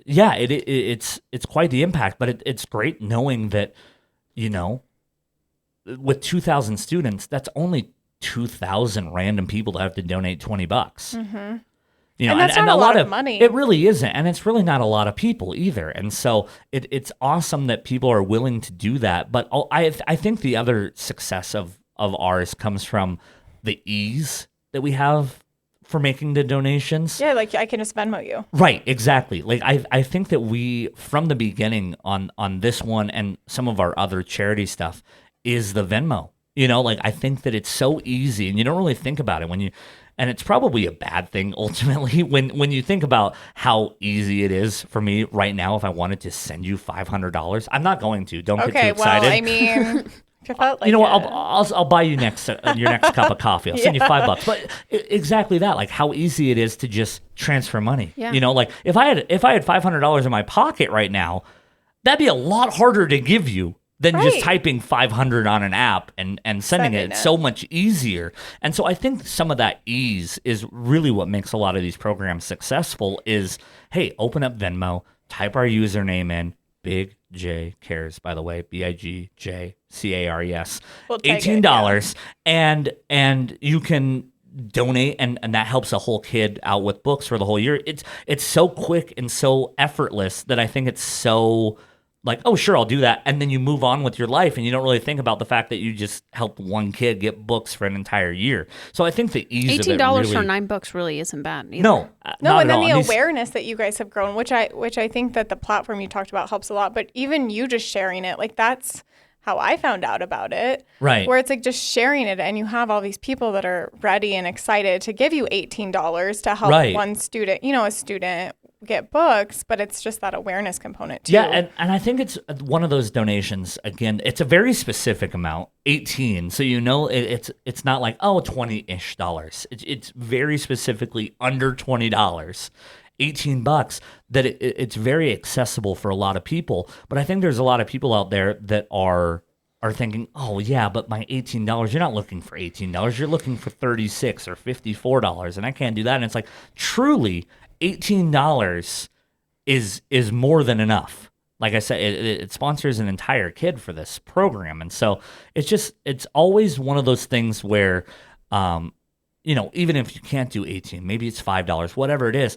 yeah, it's quite the impact. But it's great knowing that, with 2,000 students, that's only 2,000 random people that have to donate $20. Mm-hmm. And that's not a lot of money. It really isn't, and it's really not a lot of people either. And so it's awesome that people are willing to do that. But I think the other success of ours comes from the ease that we have for making the donations. Yeah, like I can just Venmo you. Right, exactly. Like I think that we, from the beginning on this one and some of our other charity stuff, is the Venmo. Like I think that it's so easy, and you don't really think about it and it's probably a bad thing ultimately when you think about how easy it is for me right now. If I wanted to send you $500, I'm not going to. Don't get too excited. Well, I mean, if it felt like what? I'll buy you your next cup of coffee. I'll send you $5. But exactly that, like how easy it is to just transfer money. Yeah. Like if I had $500 in my pocket right now, that'd be a lot harder to give you than just typing 500 on an app and sending it. It's so much easier. And so I think some of that ease is really what makes a lot of these programs successful is, hey, open up Venmo, type our username in, Big J Cares, by the way, BIGJCARES, We'll take $18, and you can donate, and that helps a whole kid out with books for the whole year. It's so quick and so effortless that I think it's so like, oh, sure, I'll do that. And then you move on with your life, and you don't really think about the fact that you just helped one kid get books for an entire year. So I think the ease of it $18 really, for 9 books really isn't bad either. No, No, not and at then all. the And these- awareness that you guys have grown, which I think that the platform you talked about helps a lot. But even you just sharing it, like that's how I found out about it. Right. Where it's like just sharing it, and you have all these people that are ready and excited to give you $18 to help one student, a student get books, but it's just that awareness component too. Yeah, and I think it's one of those donations, again, it's a very specific amount, 18. So it's not like, oh, $20-ish. It's very specifically under $20. $18 that it's very accessible for a lot of people. But I think there's a lot of people out there that are thinking, oh yeah, but my $18, you're not looking for $18, you're looking for $36 or $54, and I can't do that. And it's like, truly, $18 is more than enough. Like I said, it sponsors an entire kid for this program. And so it's always one of those things where, even if you can't do 18, maybe it's $5, whatever it is,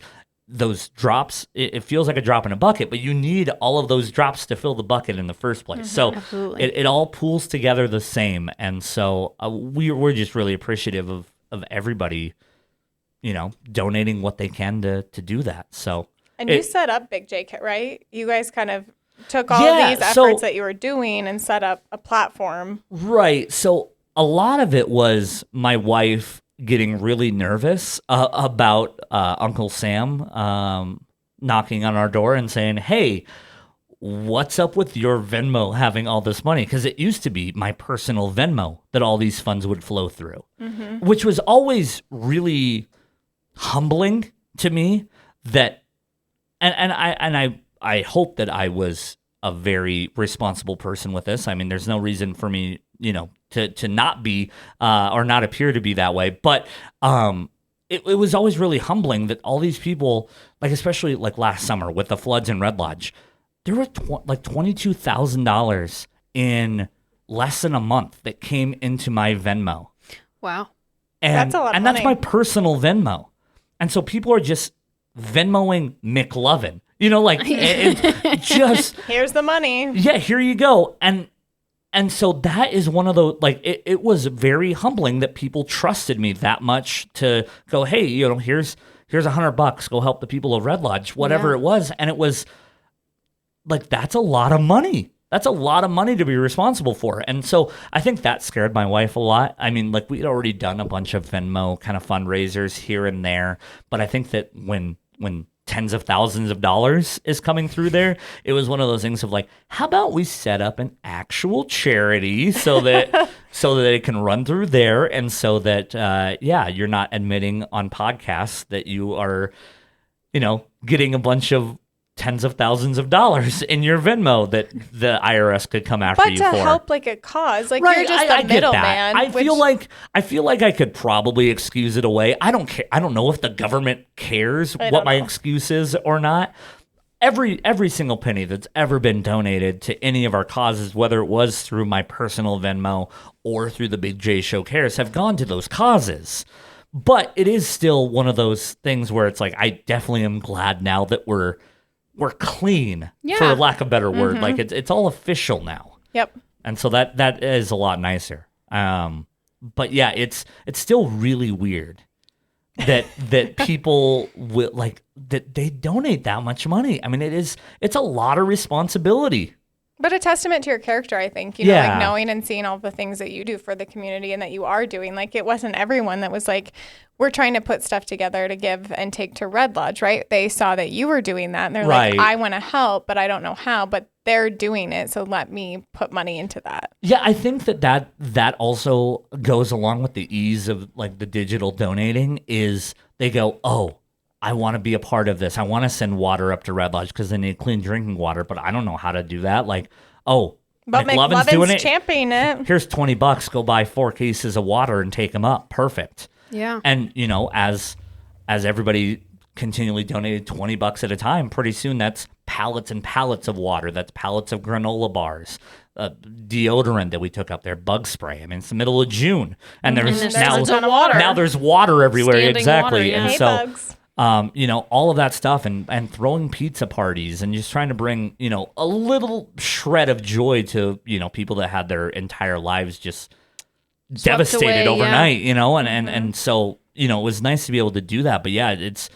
those drops, it feels like a drop in a bucket, but you need all of those drops to fill the bucket in the first place. So it all pools together the same. And so we're just really appreciative of everybody, donating what they can to do that. So, and you set up Big J, right? You guys kind of took all of these efforts that you were doing and set up a platform. Right. So a lot of it was my wife getting really nervous about Uncle Sam knocking on our door and saying, hey, what's up with your Venmo having all this money? Because it used to be my personal Venmo that all these funds would flow through, which was always really humbling to me. That and I hope that I was a very responsible person with this. I mean, there's no reason for me, to not be or not appear to be that way. But it was always really humbling that all these people, like especially like last summer with the floods in Red Lodge, there were like $22,000 in less than a month that came into my Venmo. Wow. And that's a lot of money. That's my personal Venmo. And so people are just Venmoing McLovin. It just here's the money. Yeah, here you go. And so that is one of those, like, it was very humbling that people trusted me that much to go, hey, here's $100, go help the people of Red Lodge, whatever it was. And it was like, that's a lot of money that's a lot of money to be responsible for. And so I think that scared my wife a lot. I mean, like we'd already done a bunch of Venmo kind of fundraisers here and there, but I think that when tens of thousands of dollars is coming through there, it was one of those things of like, how about we set up an actual charity so that it can run through there, and so that you're not admitting on podcasts that you are, getting a bunch of tens of thousands of dollars in your Venmo that the IRS could come after you for. But to help like a cause, like right, you're just I the get that. middleman. I feel like I could probably excuse it away. I don't care. I don't know if the government cares what my excuse is or not. Every single penny that's ever been donated to any of our causes, whether it was through my personal Venmo or through the Big J Show Cares, have gone to those causes. But it is still one of those things where it's like, I definitely am glad now that we're clean, for lack of a better word. Like it's all official now. Yep. And so that is a lot nicer. But yeah, it's still really weird that people will like that they donate that much money. I mean, it's a lot of responsibility. But a testament to your character, I think, like knowing and seeing all the things that you do for the community and that you are doing. Like, it wasn't everyone that was like, we're trying to put stuff together to give and take to Red Lodge, right? They saw that you were doing that and they're like, I want to help, but I don't know how, but they're doing it. So let me put money into that. Yeah, I think that also goes along with the ease of like the digital donating is they go, oh, I want to be a part of this. I want to send water up to Red Lodge because they need clean drinking water, but I don't know how to do that. Like, oh, but McLovin's doing it. Championing it. Here's $20. Go buy 4 cases of water and take them up. Perfect. Yeah. And as everybody continually donated $20 at a time, pretty soon that's pallets and pallets of water. That's pallets of granola bars, deodorant that we took up there, bug spray. I mean, it's the middle of June, and there's a ton of water. Now there's water everywhere. Standing Exactly. water, yeah. And Hey, so bugs. all of that stuff and throwing pizza parties and just trying to bring, a little shred of joy to, people that had their entire lives just devastated away, overnight, and so, it was nice to be able to do that. But yeah, it's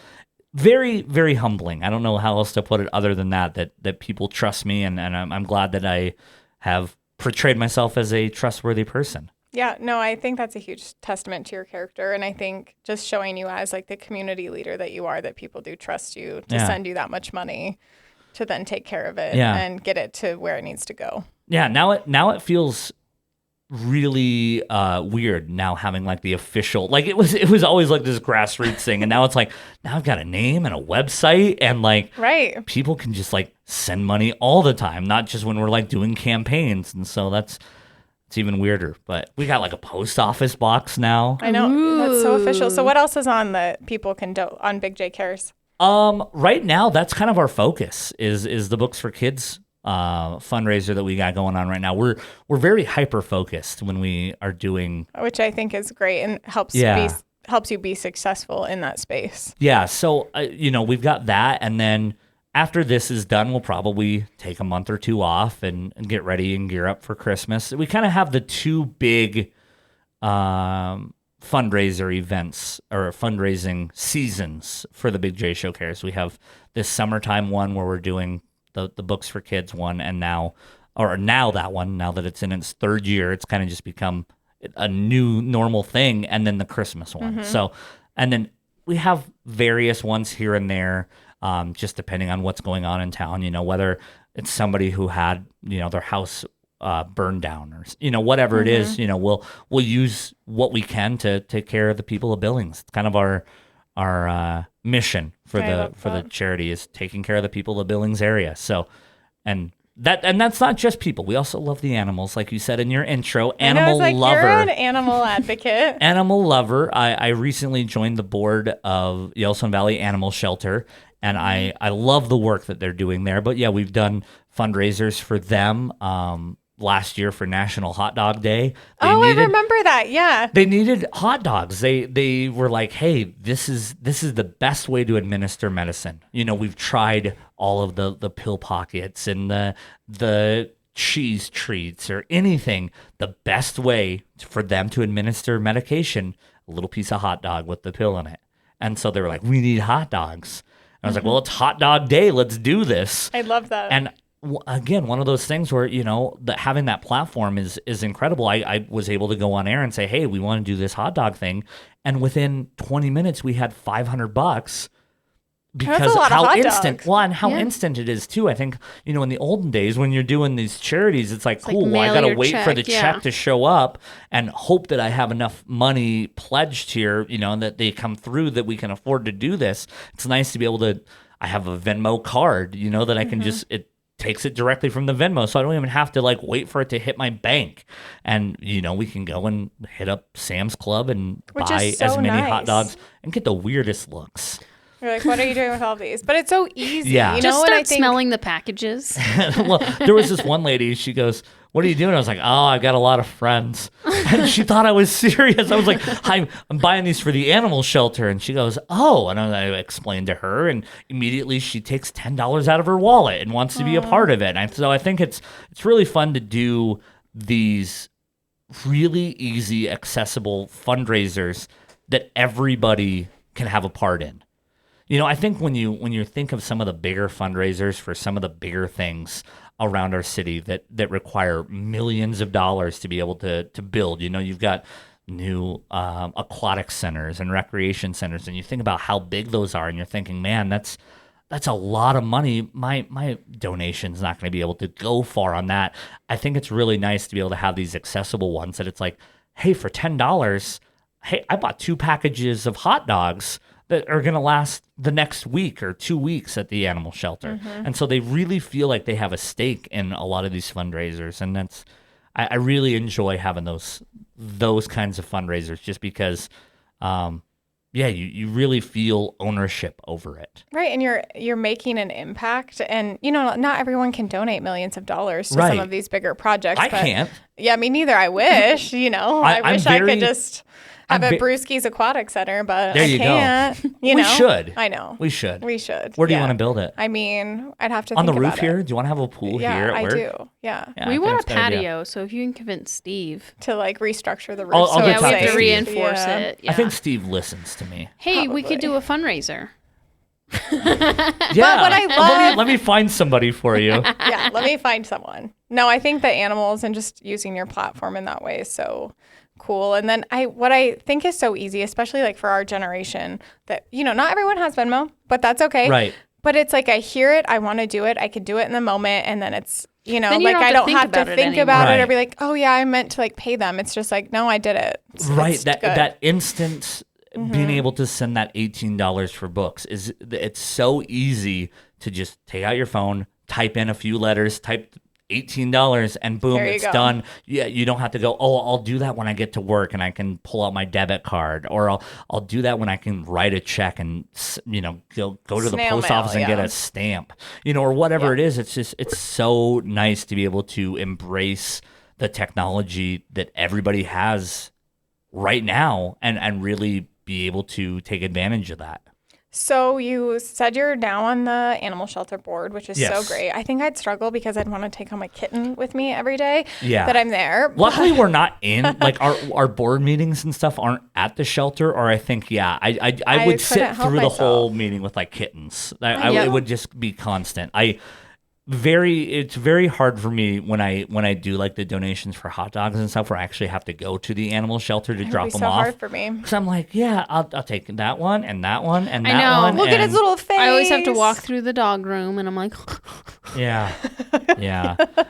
very, very humbling. I don't know how else to put it other than that people trust me. And I'm glad that I have portrayed myself as a trustworthy person. Yeah, no, I think that's a huge testament to your character. And I think just showing you as like the community leader that you are, that people do trust you to send you that much money to then take care of it and get it to where it needs to go. Yeah, now it feels really weird now having like the official, like it was always like this grassroots thing, and now it's like now I've got a name and a website, and like people can just like send money all the time, not just when we're like doing campaigns. And so it's even weirder. But we got like a post office box now. I know. That's so official. So what else is on that people can do on Big J Cares? Right now that's kind of our focus is the Books for Kids fundraiser that we got going on right now. We're very hyper focused when we are doing, which I think is great and helps you be successful in that space. Yeah. So we've got that, and then after this is done, we'll probably take a month or two off and get ready and gear up for Christmas. We kind of have the two big fundraiser events or fundraising seasons for the Big J Show Cares. We have this summertime one where we're doing the Books for Kids one, and now that it's in its third year, it's kind of just become a new normal thing, and then the Christmas one. So, and then we have various ones here and there, just depending on what's going on in town, whether it's somebody who had, their house burned down or, whatever it is, we'll use what we can to take care of the people of Billings. It's kind of our mission for the charity is taking care of the people of the Billings area. So, and that's not just people. We also love the animals, like you said in your intro. Animal lover. You're an animal advocate. Animal lover. I recently joined the board of Yellowstone Valley Animal Shelter, and I love the work that they're doing there. But yeah, we've done fundraisers for them. Last year for National Hot Dog Day. I remember that. Yeah. They needed hot dogs. They were like, hey, this is the best way to administer medicine. We've tried all of the pill pockets and the cheese treats or anything. The best way for them to administer medication, a little piece of hot dog with the pill in it. And so they were like, we need hot dogs. And I was like, well, it's Hot Dog Day. Let's do this. I love that. And again, one of those things where, having that platform is incredible. I was able to go on air and say, hey, we want to do this hot dog thing. And within 20 minutes, we had $500 because of how instant, well, and how instant it is too. I think, in the olden days when you're doing these charities, it's like, cool, well, I got to wait for the check to show up and hope that I have enough money pledged here, that they come through that we can afford to do this. It's nice to be able to, I have a Venmo card, that I can just, it takes it directly from the Venmo. So I don't even have to wait for it to hit my bank. And, we can go and hit up Sam's Club and buy as many hot dogs and get the weirdest looks. You're like, what are you doing with all these? But it's so easy. Yeah. Just start smelling the packages. Well, there was this one lady, she goes, what are you doing? I was like, oh, I got a lot of friends. And she thought I was serious. I was like, I'm buying these for the animal shelter. And she goes, oh. And I explained to her, and immediately she takes $10 out of her wallet and wants to be a part of it. And so I think it's really fun to do these really easy, accessible fundraisers that everybody can have a part in. I think when you think of some of the bigger fundraisers for some of the bigger things around our city that require millions of dollars to be able to build, you've got new aquatic centers and recreation centers, and you think about how big those are, and you're thinking, man, that's a lot of money. My donation's not going to be able to go far on that. I think it's really nice to be able to have these accessible ones that it's like, hey, for $10, hey, I bought 2 packages of hot dogs that are going to last the next week or 2 weeks at the animal shelter. And so they really feel like they have a stake in a lot of these fundraisers. And that's, I really enjoy having those kinds of fundraisers just because, you really feel ownership over it. Right. And you're making an impact. And, not everyone can donate millions of dollars to some of these bigger projects. I can't. Yeah, me neither. I wish, I wish I could just have a Brewski's Aquatic Center, but there I you can't. Go. We should. I know. We should. Where do you want to build it? I mean, I'd have to on think the roof about here. it. Do you want to have a pool here? Yeah, I do. Yeah. We want a patio, so if you can convince Steve to restructure the roof, I'll we have to Steve. reinforce it. Yeah. I think Steve listens to me. Hey, we could do a fundraiser. But what I love, let me find somebody for you. Yeah, let me find someone. No, I think the animals and just using your platform in that way is so cool. And then what I think is so easy, especially for our generation, that not everyone has Venmo, but that's okay. Right. But it's I hear it, I want to do it, I can do it in the moment, and then it's I don't have to think about it or be like, oh yeah, I meant to pay them. It's just no, I did it. Right. That instant. Being able to send that $18 for books it's so easy to just take out your phone, type in a few letters, type $18, and boom, it's done. Yeah, you don't have to go, oh, I'll do that when I get to work and I can pull out my debit card, or I'll do that when I can write a check and go to the post office and get a stamp, or whatever it is. It's so nice to be able to embrace the technology that everybody has right now and really be able to take advantage of that. So you said you're now on the animal shelter board, which is so great. I think I'd struggle because I'd want to take home a kitten with me every day that I'm there. Luckily, we're not in, our board meetings and stuff aren't at the shelter, or I think, I would sit through the whole meeting with kittens. It would just be constant. It's very hard for me when I do the donations for hot dogs and stuff where I actually have to go to the animal shelter to drop them off. Hard for me. Because I'm I'll take that one and that one and that one. Look at his little face. I always have to walk through the dog room and I'm like, yeah.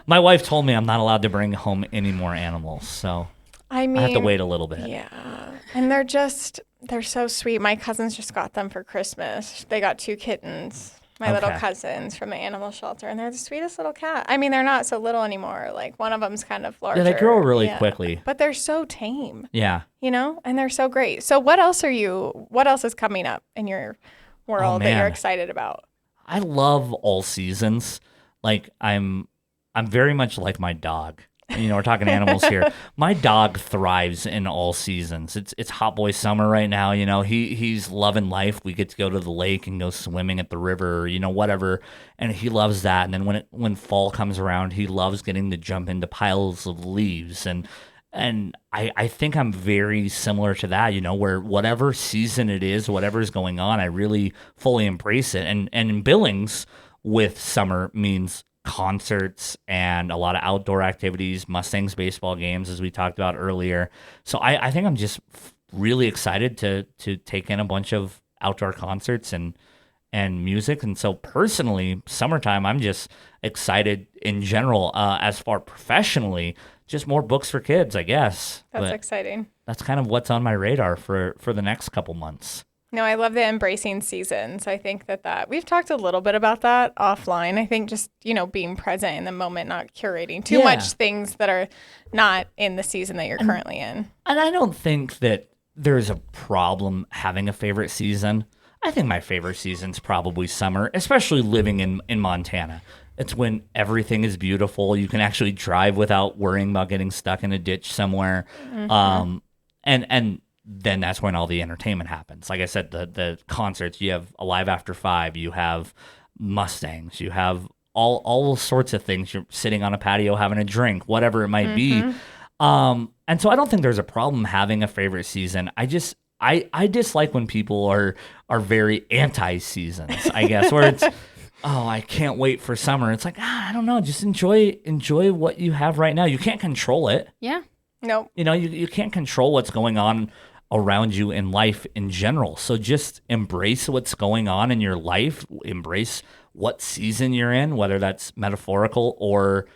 My wife told me I'm not allowed to bring home any more animals, so I have to wait a little bit. Yeah, and they're so sweet. My cousins just got them for Christmas. They got 2 kittens. My little cousins from the animal shelter, and they're the sweetest little cat. I mean, they're not so little anymore. One of them's kind of larger. Yeah, they grow really quickly. But they're so tame. Yeah. And they're so great. So what else is coming up in your world that you're excited about? I love all seasons. I'm very much like my dog. We're talking animals here. My dog thrives in all seasons. It's hot boy summer right now. He's loving life. We get to go to the lake and go swimming at the river, whatever. And he loves that. And then when fall comes around, he loves getting to jump into piles of leaves. And I think I'm very similar to that, where whatever season it is, whatever is going on, I really fully embrace it. And in Billings with summer means concerts and a lot of outdoor activities, Mustangs baseball games, as we talked about earlier. So I think I'm just really excited to take in a bunch of outdoor concerts and music. And so personally, summertime, I'm just excited in general. As far professionally, just more books for kids, I guess. That's But exciting. that's kind of what's on my radar for the next couple months. No, I love the embracing seasons. I think that we've talked a little bit about that offline. I think just, being present in the moment, not curating too much things that are not in the season that you're currently in. And I don't think that there's a problem having a favorite season. I think my favorite season's probably summer, especially living in Montana. It's when everything is beautiful. You can actually drive without worrying about getting stuck in a ditch somewhere. And then that's when all the entertainment happens. Like I said, the concerts, you have Alive After 5, you have Mustangs, you have all sorts of things. You're sitting on a patio having a drink, whatever it might be. And so I don't think there's a problem having a favorite season. I dislike when people are very anti-seasons, I guess, where it's, oh, I can't wait for summer. It's like, I don't know, just enjoy what you have right now. You can't control it. Yeah. Nope. You can't control what's going on around you in life in general. So just embrace what's going on in your life. Embrace what season you're in, whether that's metaphorical or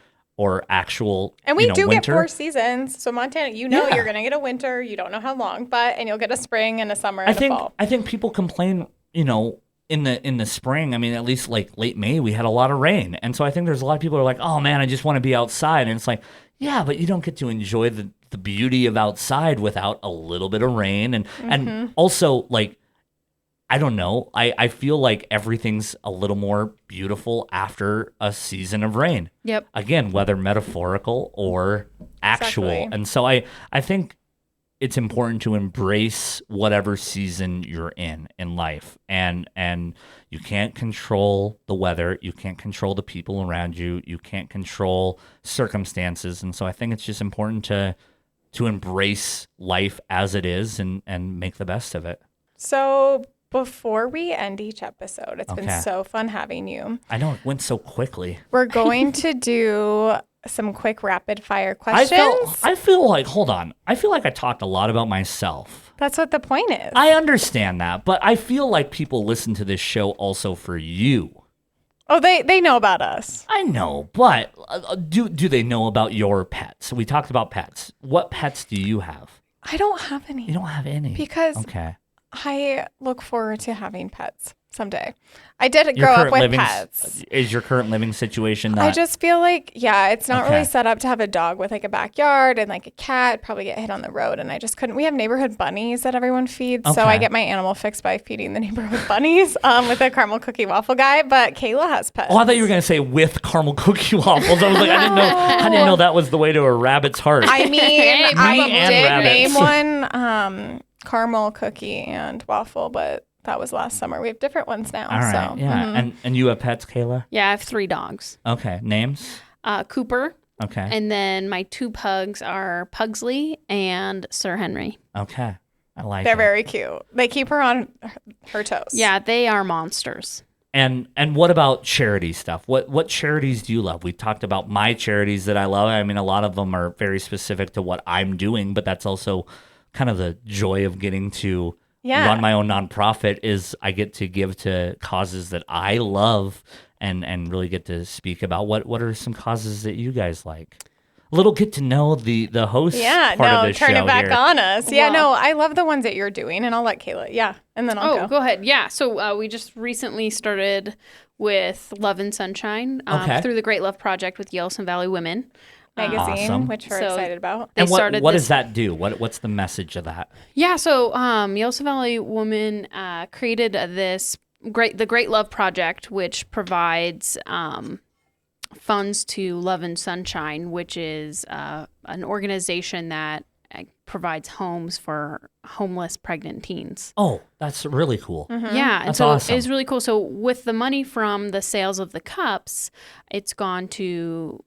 actual. And we do winter. get 4 seasons. So Montana, you're going to get a winter. You don't know how long, and you'll get a spring and a summer and a fall. I think people complain, in the spring. I mean, at least like late May, we had a lot of rain. And so I think there's a lot of people who are like, oh man, I just want to be outside. And it's like, yeah, but you don't get to enjoy the beauty of outside without a little bit of rain. And also, like, I don't know. I feel like everything's a little more beautiful after a season of rain. Yep. Again, whether metaphorical or actual. Exactly. And so I think it's important to embrace whatever season you're in life. And you can't control the weather. You can't control the people around you. You can't control circumstances. And so I think it's just important to embrace life as it is and make the best of it. So before we end each episode, it's been so fun having you. I know it went so quickly. We're going to do some quick rapid fire questions. I feel like, hold on. I feel like I talked a lot about myself. That's what the point is. I understand that, but I feel like people listen to this show also for you. Oh, they know about us. I know, but do they know about your pets? We talked about pets. What pets do you have? I don't have any. You don't have any. Because okay. I look forward to having pets someday. I did grow up with pets. Is your current living situation that? I just feel like, it's not really set up to have a dog with like a backyard and like a cat, probably get hit on the road. And I just couldn't. We have neighborhood bunnies that everyone feeds. So I get my animal fix by feeding the neighborhood bunnies with a caramel cookie waffle guy. But Kayla has pets. Oh, I thought you were going to say with caramel cookie waffles. I was like, I didn't know that was the way to a rabbit's heart. I mean, I did rabbits. name one caramel cookie and waffle, but that was last summer. We have different ones now. All right, so. yeah. And you have pets, Kayla? Yeah, I have 3 dogs. Okay, names? Cooper. Okay. And then my 2 pugs are Pugsley and Sir Henry. Okay, I like They're it. very cute. They keep her on her toes. Yeah, they are monsters. And what about charity stuff? What charities do you love? We talked about my charities that I love. I mean, a lot of them are very specific to what I'm doing, but that's also kind of the joy of getting to run my own nonprofit is I get to give to causes that I love and really get to speak about what are some causes that you guys like. A little get to know the host part of this show. Turn it back here. on us. Yeah, Well- no, I love the ones that you're doing, and I'll let Kayla. Yeah, and then I'll go ahead. Yeah, so we just recently started with Love and Sunshine through the Great Love Project with Yellowstone Valley Women. Magazine, Awesome. which we're So- excited about. They And started what this- does that do? What's the message of that? Yeah, so Yellowstone Valley Women created the Great Love Project, which provides funds to Love and Sunshine, which is an organization that provides homes for homeless pregnant teens. Oh, that's really cool. Yeah, and That's so awesome. it's really cool. So with the money from the sales of the cups, it's gone to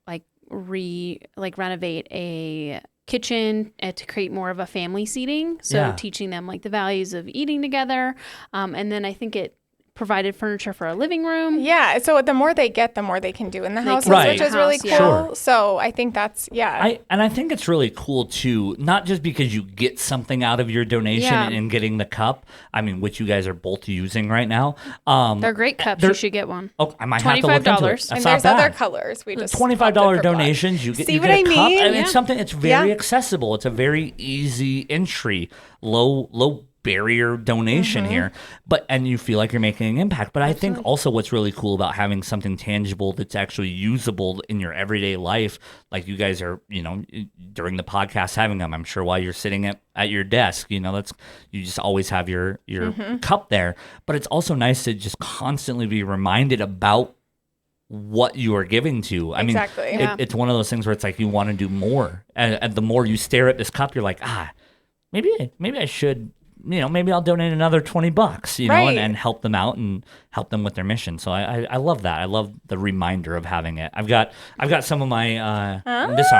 renovate a kitchen to create more of a family seating. So Yeah. teaching them like the values of eating together, and then I think it provided furniture for a living room. Yeah. So the more they get, the more they can do in the houses, Right. which is really cool. House, Sure. So I think that's, I think it's really cool too, not just because you get something out of your donation Yeah. and getting the cup, I mean, which you guys are both using right now. They're great cups. they're- You should get one. Oh, I might have to look into it. $25. That's and not there's bad. other colors. We just $25 opted for black. donations. You get, See you what get a I cup. mean? And it's something that's very Yeah. accessible. It's a very easy entry, low barrier donation here, and you feel like you're making an impact. But I think also what's really cool about having something tangible that's actually usable in your everyday life, like you guys are, during the podcast having them. I'm sure while you're sitting at your desk, that's you just always have your cup there. But it's also nice to just constantly be reminded about what you are giving to. I mean, Exactly. it's one of those things where it's like you want to do more, and the more you stare at this cup, you're like, maybe I should. Maybe I'll donate another $20, Right. and help them out and help them with their mission. So I love that. I love the reminder of having it. I've got some of my this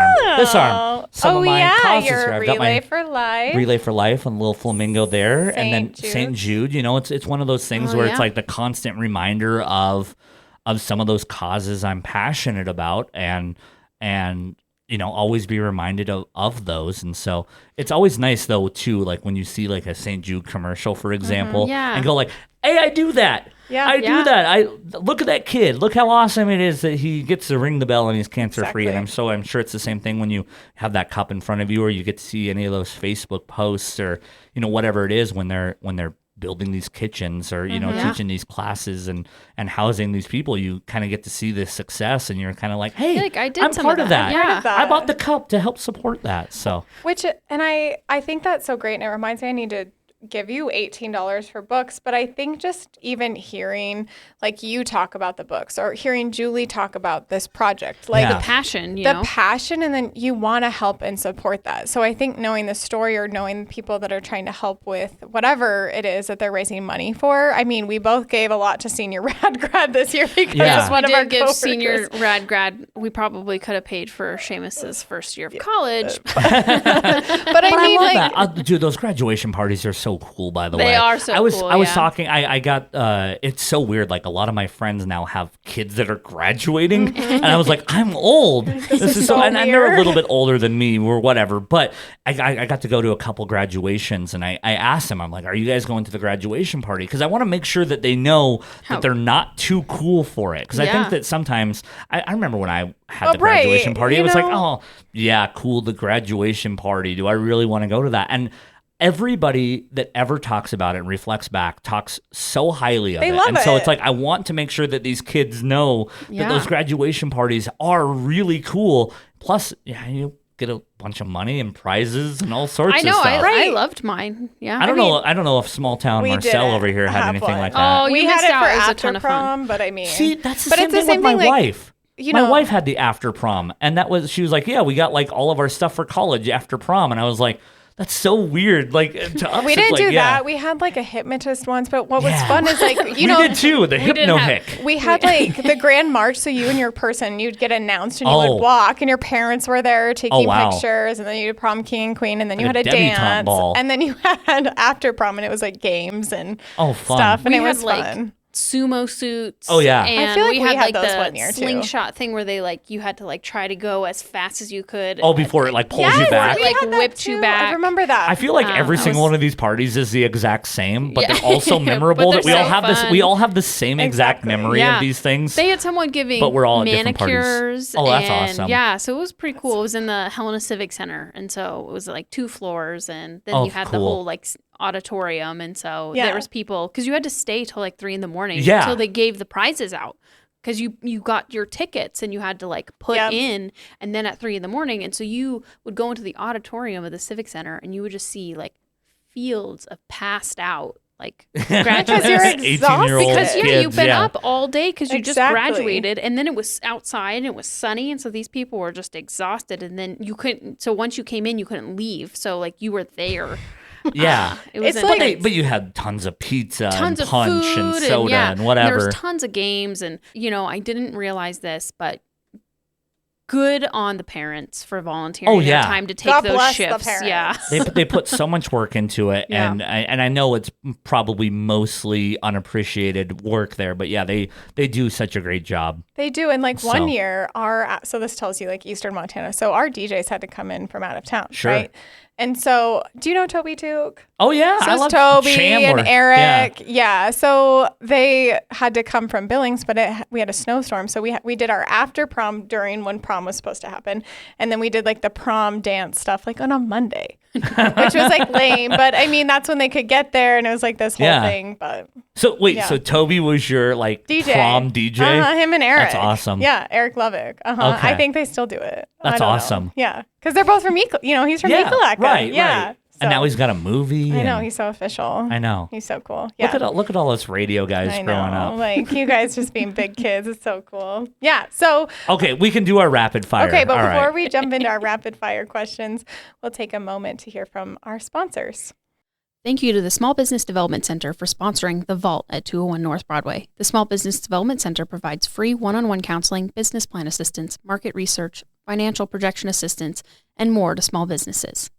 arm. Some of my causes your here. I've got Relay my for Life. Relay for Life and little flamingo there, and then St. St. Jude. It's one of those things where it's like the constant reminder of some of those causes I'm passionate about, and always be reminded of those. And so it's always nice though too, like when you see like a St. Jude commercial, for example, Yeah. and go like, hey, I do that. Yeah. I do that. I look at that kid. Look how awesome it is that he gets to ring the bell and he's cancer free. Exactly. And I'm sure it's the same thing when you have that cup in front of you, or you get to see any of those Facebook posts, or whatever it is when they're building these kitchens, or teaching these classes and housing these people. You kind of get to see this success, and you're kind of like, hey, I did I'm some part of of that. that. Yeah. I bought the cup to help support that. So I think that's so great, and it reminds me I need to give you $18 for books, but I think just even hearing like you talk about the books, or hearing Julie talk about this project, like Yeah. Passion, the passion, and then you want to help and support that. So I think knowing the story, or knowing the people that are trying to help with whatever it is that they're raising money for. I mean, we both gave a lot to Senior Rad Grad this year because Yeah. it's one We of our did give coworkers. Senior Rad Grad. We probably could have paid for Seamus's first year of college. But I mean, love like, that. Dude, those graduation parties are so cool, by the way. They are so I was cool, I was yeah. talking, I got, it's so weird. Like a lot of my friends now have kids that are graduating, and I was like, I'm old. This is so and they're a weird. little bit older than me or whatever. But I got to go to a couple graduations, and I asked them, I'm like, are you guys going to the graduation party? Because I want to make sure that they know that they're not too cool for it. Because I Yeah. think that sometimes, I remember when I had Oh, the graduation right. party, it You was like, know? oh, yeah, cool, the graduation party. Do I really want to go to that? And everybody that ever talks about it and reflects back talks so highly of They it. love And so it's it. like, I want to make sure that these kids know Yeah. that those graduation parties are really cool. Plus, you get a bunch of money and prizes and all sorts I know. of stuff. I Right. loved mine. Yeah. I don't know if small town we Marcel didn't over here had have anything one. like that. Oh, you we missed had it out. for It was a after ton of fun. prom, but I mean, See, that's the but same it's the thing same with my thing, like, wife. you My know- wife had the after prom, and she was like, yeah, we got like all of our stuff for college after prom. And I was like, that's so weird. Like, to us, we it's didn't like, do yeah. that. We had like a hypnotist once, but what was Yeah. fun is like, We did too, the didn't hypno have- hick. we had like the grand march. So you and your person, you'd get announced and you Oh. would walk, and your parents were there taking wow. pictures, and then you did prom king and queen, and then you Like had a a debutante dance, ball. and then you had after prom, and it was like games and Oh, fun. stuff, and we it was had like fun. sumo suits. Oh, yeah. And I feel like we had like those the one year, too. slingshot thing where they like you had to like try to go as fast as you could. Oh, before it like pulls you Yes, back. we Like, had that whipped you too. back. I remember that. I feel like every that single was- one of these parties is the exact same, but Yeah. they're also But memorable. they're That we all so have this. fun. We all have the same exact Exactly. memory Yeah. of these things. They had someone giving But we're all at different parties. manicures. Oh, that's and, awesome. Yeah, so it was pretty cool. It was in the Helena Civic Center, and so it was like 2 floors, and then Oh, you had the cool. whole like auditorium, and so Yeah. there was people because you had to stay till like 3 a.m. Yeah. until they gave the prizes out. Because you got your tickets and you had to like put Yep. in, and then at 3 a.m, and so you would go into the auditorium of the Civic Center, and you would just see like fields of passed out like graduates. Because you're 18-year-old exhausted. Because kids, you've been yeah. up all day because you Exactly. just graduated, and then it was outside and it was sunny, and so these people were just exhausted, and then you couldn't. So once you came in, you couldn't leave. So like you were there. Yeah. It was It's like- intense. But you had tons of pizza Tons and of punch food and soda yeah, and whatever. There was tons of games, and I didn't realize this, but good on the parents for volunteering their time to take God those bless the shifts. parents. Yeah. They put so much work into it, Yeah. and I know it's probably mostly unappreciated work there, but yeah, they do such a great job. They do. And like So- one year, so this tells you like Eastern Montana. So our DJs had to come in from out of town, Sure. right? And so, do you know Toby Took? Oh yeah, So I it's love Toby Chandler. and Eric. Yeah. So they had to come from Billings, but we had a snowstorm. So we did our after prom during when prom was supposed to happen. And then we did like the prom dance stuff like on a Monday, which was like lame. But I mean, that's when they could get there. And it was like this whole thing. But So wait, Yeah. so Toby was your like DJ. prom DJ? Him and Eric. That's awesome. Yeah. Eric Lovick. Okay. I think they still do it. That's I don't know. awesome. Yeah. Because they're both from he's from Ekalaka. right, Yeah. right. And now he's got a movie. I know, and- he's so official. I know. He's so cool. Yeah. Look at all us radio guys I know. growing up. Like you guys just being big kids. It's so cool. Yeah. So, Okay, we can do our rapid fire. okay, but All before right. we jump into our rapid fire questions, we'll take a moment to hear from our sponsors. Thank you to the Small Business Development Center for sponsoring The Vault at 201 North Broadway. The Small Business Development Center provides free one-on-one counseling, business plan assistance, market research, financial projection assistance, and more to small businesses.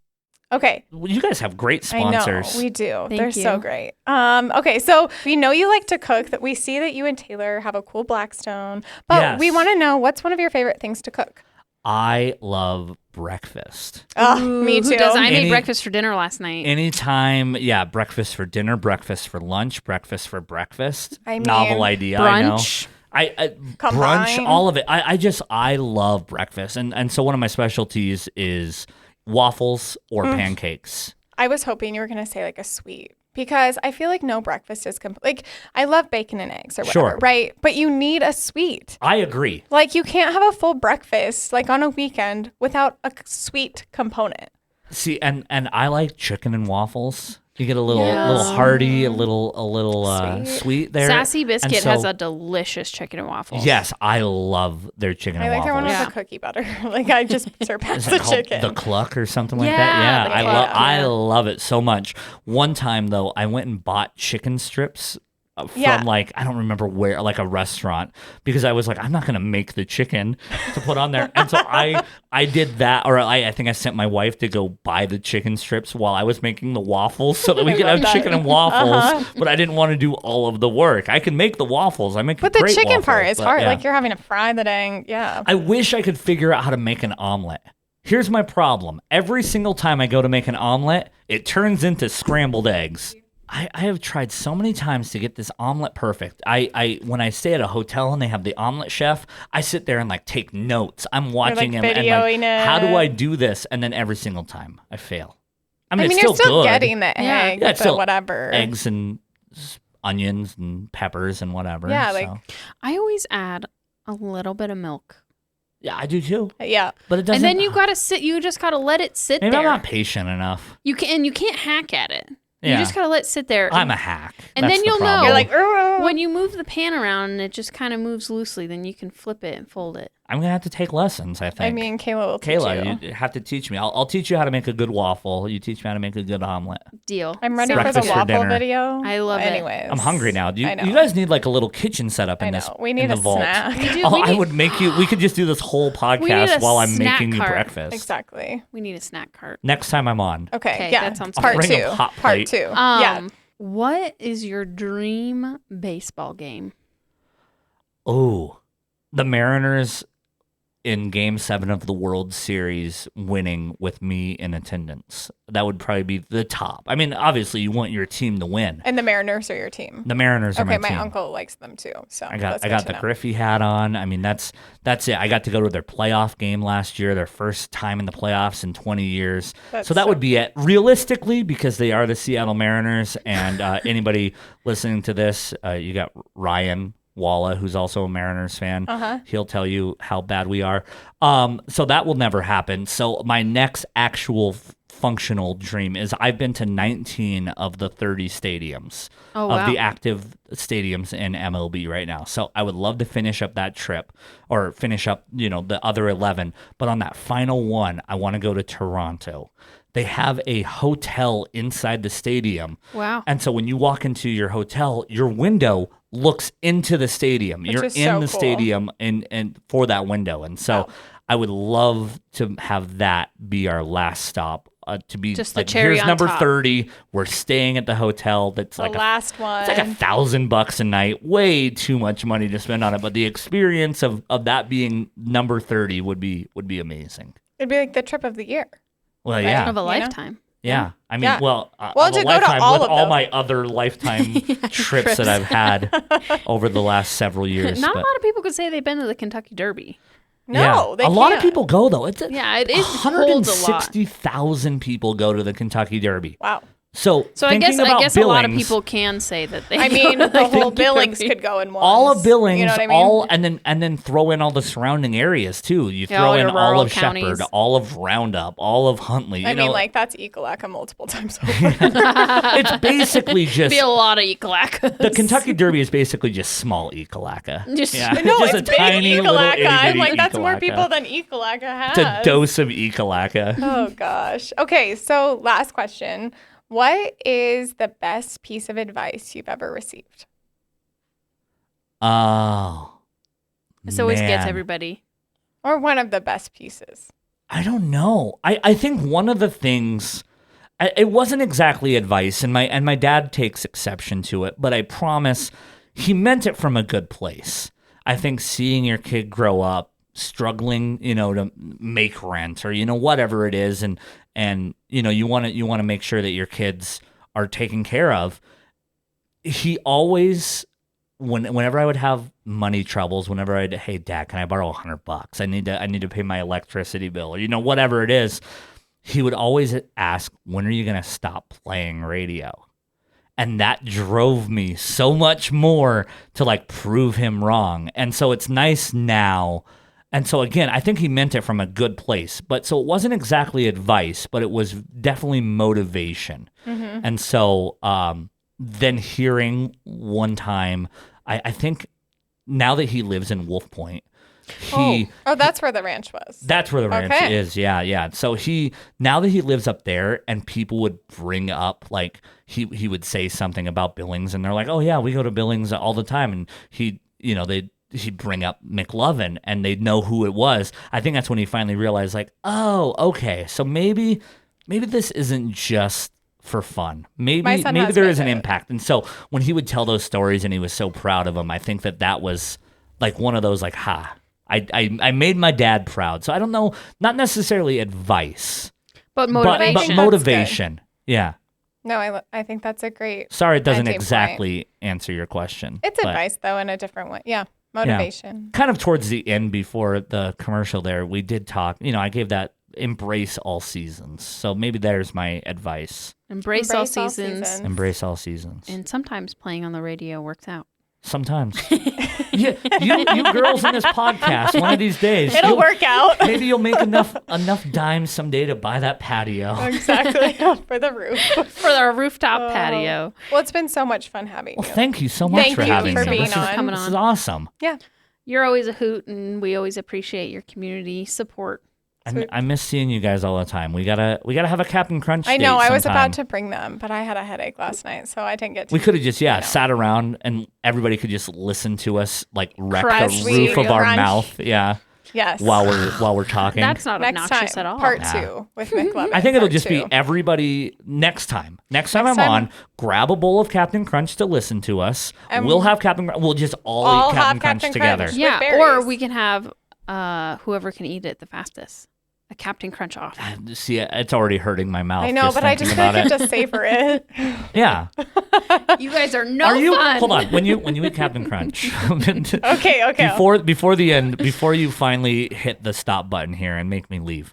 Okay. Well, you guys have great I sponsors. know, we do. Thank They're you. so great. Okay, so we know you like to cook. That we see that you and Taylor have a cool Blackstone, but Yes. we want to know what's one of your favorite things to cook. I love breakfast. Oh, Ooh, me too. Who does? I made Any- breakfast for dinner last night. Anytime, yeah, breakfast for dinner, breakfast for lunch, breakfast for breakfast. I mean, Novel idea, I know. Brunch. I Combine. brunch, all of it. I love breakfast, and so one of my specialties is waffles or pancakes. I was hoping you were going to say like a sweet because I feel like no breakfast is like I love bacon and eggs or whatever, Sure. right? But you need a sweet. I agree. Like you can't have a full breakfast like on a weekend without a sweet component. See, and I like chicken and waffles. You get a little Yes. hearty, a little sweet there. Sassy And Biscuit so- has a delicious chicken and waffles. Yes, I love their chicken I and like their one waffles. with the cookie butter. Like I just surpass Is the it called chicken. the cluck or something like Yeah, that? Yeah, the I cluck, love I yeah. love it so much. One time though, I went and bought chicken strips from Yeah. like I don't remember where, like a restaurant, because I was like, I'm not gonna make the chicken to put on there, and so I did that, or I think I sent my wife to go buy the chicken strips while I was making the waffles so that we could have that. chicken and waffles. But I didn't want to do all of the work. I can make the waffles. I make but the great chicken part waffles, is but hard. yeah. Like you're having to fry the dang. Yeah. I wish I could figure out how to make an omelet. Here's my problem. Every single time I go to make an omelet, it turns into scrambled eggs. I have tried so many times to get this omelet perfect. I when I stay at a hotel and they have the omelet chef, I sit there and like take notes. I'm watching him and like, videoing it. how do I do this? And then every single time I fail. I mean, it's you're still good. getting the Yeah. egg, Yeah, it's but still whatever. eggs and onions and peppers and whatever. Yeah, so. like- I always add a little bit of milk. Yeah, I do too. Yeah. But it doesn't. And then you just gotta let it sit maybe there. I'm not patient enough. You can't hack at it. You Yeah. just gotta let it sit there. I'm a hack. And That's then the you'll know. problem. You're like, "Ugh." when you move the pan around and it just kind of moves loosely, then you can flip it and fold it. I'm gonna have to take lessons. I think. I mean, Kayla will teach you. Kayla, you have to teach me. I'll teach you how to make a good waffle. You teach me how to make a good omelet. Deal. I'm ready for the Breakfast for waffle dinner. video. I love it. Anyways. I'm hungry now. Do you, I know. you guys need like a little kitchen setup in I this? know. We in need the a vault. snack. We do- Oh, we I need- would make you. We could just do this whole need podcast a while I'm snack making you cart. breakfast. Exactly. We need a snack cart. Next time I'm on. Okay. Okay, yeah. that sounds part good. I'll bring a two. hot Part plate. two. Yeah. What is your dream baseball game? Oh, the Mariners in Game 7 of the World Series winning with me in attendance. That would probably be the top. I mean, obviously, you want your team to win. And the Mariners are your team. The Mariners are Okay, my my team. uncle likes them too. So I that's got good to the know. Griffey hat on. I mean, that's it. I got to go to their playoff game last year, their first time in the playoffs in 20 years. That's so that so- would be it. Realistically, because they are the Seattle Mariners, and anybody listening to this, you got Ryan Walla, who's also a Mariners fan. Uh-huh. He'll tell you how bad we are. So that will never happen. So my next actual functional dream is I've been to 19 of the 30 stadiums Oh, of wow. the active stadiums in MLB right now. So I would love to finish up that trip or finish up, the other 11. But on that final one, I want to go to Toronto. They have a hotel inside the stadium. Wow. And so when you walk into your hotel, your window looks into the stadium. You're is in so the cool. stadium and for that window. And so I would love to have that be our last stop. To be Just the like, cherry here's on number top. 30. We're staying at the hotel. That's The like last one. it's like $1,000 a night. Way too much money to spend on it. But the experience of that being number 30 would be amazing. It'd be like the trip of the year. Well, Right. yeah. Of a know? lifetime. Yeah, I mean, Yeah. well, Well, of a to go to lifetime all with of all them. my other lifetime trips that I've had over the last several years. Not a but- lot of people could say they've been to the Kentucky Derby. No, yeah. they a lot of can't. people go though. It's Yeah, it is holds a lot. 160,000 people go to the Kentucky Derby. Wow. So So I thinking guess about a lot of Billings, people can say that they. I mean, go to the whole Kentucky Billings Derby. could go in one. all of Billings, You know what I mean? and then throw in all the surrounding areas too. You Yeah, throw all in your all rural of counties. Shepherd, all of Roundup, all of Huntley. You I know, mean, like that's Ekalaka multiple times over. it's basically just Be a lot of Ekalaka. the Kentucky Derby is basically just small Ekalaka. Just- yeah. No, just it's a big tiny little Ekalaka. I'm itty-bitty like, that's more Ekalaka. people than Ekalaka has. It's a dose of Ekalaka. Oh gosh. Okay, so last question. What is the best piece of advice you've ever received? Oh, This always gets man. everybody. Or one of the best pieces? I don't know. I think one of the things, it wasn't exactly advice, and my dad takes exception to it, but I promise he meant it from a good place. I think seeing your kid grow up struggling, to make rent or whatever it is, and you want to make sure that your kids are taken care of. He always, whenever I would have money troubles, whenever hey Dad, can I borrow $100? I need to pay my electricity bill, or whatever it is. He would always ask, when are you gonna stop playing radio? And that drove me so much more to like prove him wrong. And so it's nice now. And so again, I think he meant it from a good place. But so it wasn't exactly advice, but it was definitely motivation. Mm-hmm. And so then hearing one time, I think now that he lives in Wolf Point, Oh, that's where the ranch was. that's where the ranch Okay. is. Yeah. So now that he lives up there, and people would bring up, like, he would say something about Billings, and they're like, oh yeah, we go to Billings all the time. And he'd bring up McLovin, and they'd know who it was. I think that's when he finally realized, like, oh, okay, so maybe this isn't just for fun. My Maybe son has there is made an it. impact. And so when he would tell those stories and he was so proud of them, I think that was like one of those, like, I made my dad proud. So I don't know, not necessarily advice, But but motivation. motivation. Yeah. No, I think that's a great. Sorry, it doesn't ending point. exactly answer your question. It's but advice though in a different way. Yeah, motivation. kind of towards the end before the commercial there, we did talk, I gave that embrace all seasons. So maybe there's my advice. Embrace all seasons. Embrace all seasons. And sometimes playing on the radio works out. Sometimes. you girls in this podcast, one of these days, It'll work out. maybe you'll make enough dimes someday to buy that patio. Exactly. For the roof. For our rooftop patio. Well, it's been so much fun having Well, you. thank you so much Thank for you having for me. being This is on. Coming This on. is awesome. Yeah. You're always a hoot, and we always appreciate your community support. I miss seeing you guys all the time. We gotta have a Captain Crunch. I know. date I was sometime. about to bring them, but I had a headache last night, so I didn't get to. We could have just sat around and everybody could just listen to us like wreck Crunch, the roof of our crunch. mouth. Yeah, Yes. while we're talking. That's not Next obnoxious time, at all. part Yeah. 2 with McLovin. I think it'll part just be 2. everybody next time. Next time I'm time- on, grab a bowl of Captain Crunch to listen to us. We'll have Captain. We'll just all all eat Captain have Crunch Captain together. Crunch. Yeah, with or berries. we can have whoever can eat it the fastest. A Captain Crunch off. See, it's already hurting my mouth. I know, but I just thinking feel like about you have to savor it. Yeah. You guys are no Are you? fun. Hold on. When you eat Captain Crunch. Okay. Before the end, before you finally hit the stop button here and make me leave,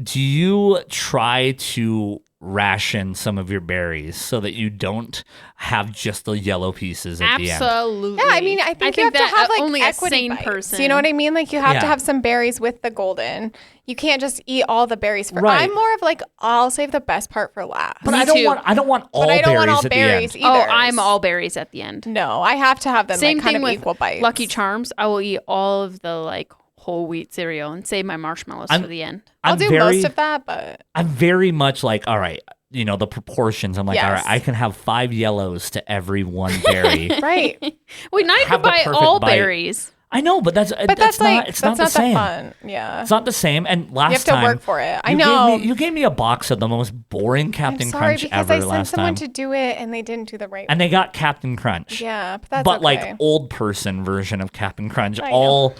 do you try to ration some of your berries so that you don't have just the yellow pieces at the end? Absolutely. Yeah, I mean, I think you have to that have like only equity a sane bites. person. You know what I mean? Like you have to Yeah. have some berries with the golden. You can't just eat all the berries. Right. I'm more of like I'll save the best part for last. But Me I don't too. want all But I don't berries want all at berries the either. end. Oh, I'm all berries at the end. No, I have to have them Same like kind thing of with equal bites. Lucky Charms. I will eat all of the like whole wheat cereal and save my marshmallows for the end. I'll I'm do very, most of that, but I'm very much like, all right, the proportions. I'm like, Yes. all right, I can have 5 yellows to every one berry. right. Wait, now you Have can the buy perfect all bite. berries. I know, but that's not. It's not the same. Fun. Yeah. It's not the same. And last You have time to work for it. I know. You gave me a box of the most boring Captain Crunch ever I sent last someone time. to do it and they didn't do the right And they got Captain Crunch. Yeah, but that's But okay. like old person version of Captain Crunch. I All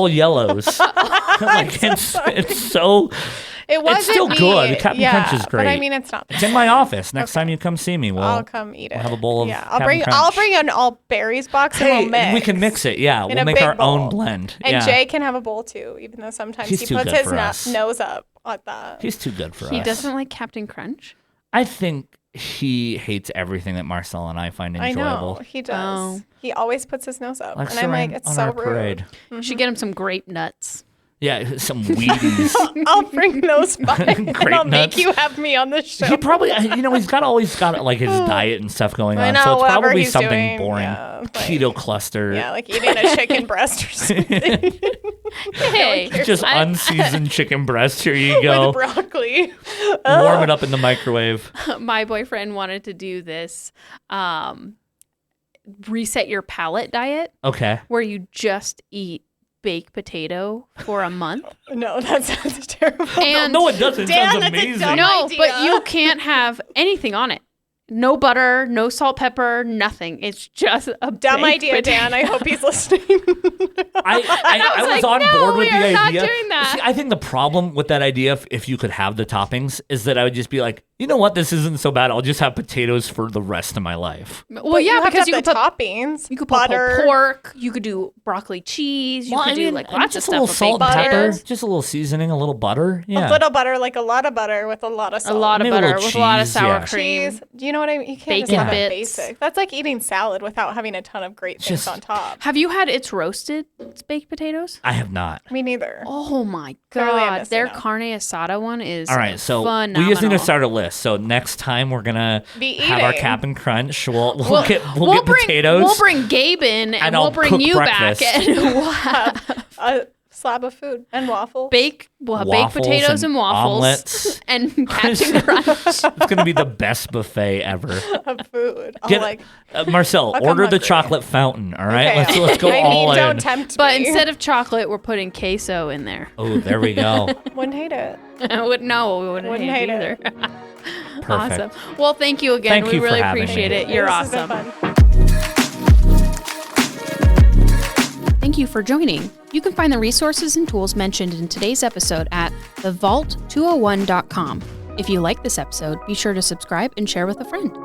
yellows. Like it's so. It wasn't It's still me. good. Captain Crunch is great. But I mean, it's not. It's in my office. Next time you come see me, I'll come eat it. we'll have a bowl of I'll Captain Crunch. I'll bring an all berries box and we'll mix. We can mix it. Yeah, in we'll a make big our bowl. own blend. And yeah. Jay can have a bowl too, even though sometimes He's he too puts good his for us. nose up at that. He's too good for us. He doesn't like Captain Crunch? I think he hates everything that Marcel and I find I enjoyable. know he does. He always puts his nose up, Like and I'm like, it's on so our rude. parade. You should get him some grape nuts. Yeah, some Wheaties. I'll bring those by, and Grape I'll nuts. make you have me on the show. He probably, he's always got like his diet and stuff going I on. know, So it's whatever probably he's something doing, boring. yeah, like- Keto cluster. Yeah, like eating a chicken breast or something Hey, Just unseasoned chicken breast. Here you go. with broccoli. Warm it up in the microwave. my boyfriend wanted to do this reset your palate diet Okay. where you just eat baked potato for a month. No, that sounds terrible. And No, it doesn't. It Dan, sounds that's a amazing. dumb no, idea. but you can't have anything on it. No butter, no salt, pepper, nothing. It's just a Dumb baked idea, potato. Dan. I hope he's listening. I was like, on no, board with we the are not idea. doing that. See, I think the problem with that idea, if you could have the toppings, is that I would just be like, you know what, this isn't so bad. I'll just have potatoes for the rest of my life. Well, But yeah, have because to you have could the put toppings. you could put butter. pork, you could do broccoli cheese, you could do like and lots of just a stuff little with salt baked and pepper, potatoes. just a little seasoning, a little butter. Yeah. A little butter, like a lot of butter with a lot of A salt. lot of Maybe a butter little with a lot of cheese, sour yeah. cream. Cheese. Do you know what I mean? You can't Bacon just have bits. it basic. That's like eating salad without having a ton of great things Just- on top. Have you had It's Roasted baked potatoes? I have not. Me neither. Oh my Clearly I'm god, missing their out. carne asada one is All right, so phenomenal. we just need to start a list. So next time we're gonna Be have our eating. Captain Crunch. We'll We'll get bring, potatoes. We'll bring Gabe in and And we'll I'll bring cook you breakfast. back and we'll have A slab of food and waffle. we'll have baked Waffles potatoes and waffles omelets. and Captain Crunch. It's gonna be the best buffet ever. of food. I'll Get, like, Marcel, I'll come order the hungry. chocolate fountain. All right, okay. let's go I all mean, in. don't tempt But me. instead of chocolate, we're putting queso in there. Oh, there we go. Wouldn't hate it. No, we wouldn't hate it hate either. it. Perfect. Awesome. Well, thank you again. Thank we you for really having appreciate me. it. You're This has been awesome. fun. Thank you for joining. You can find the resources and tools mentioned in today's episode at thevault201.com. If you like this episode, be sure to subscribe and share with a friend.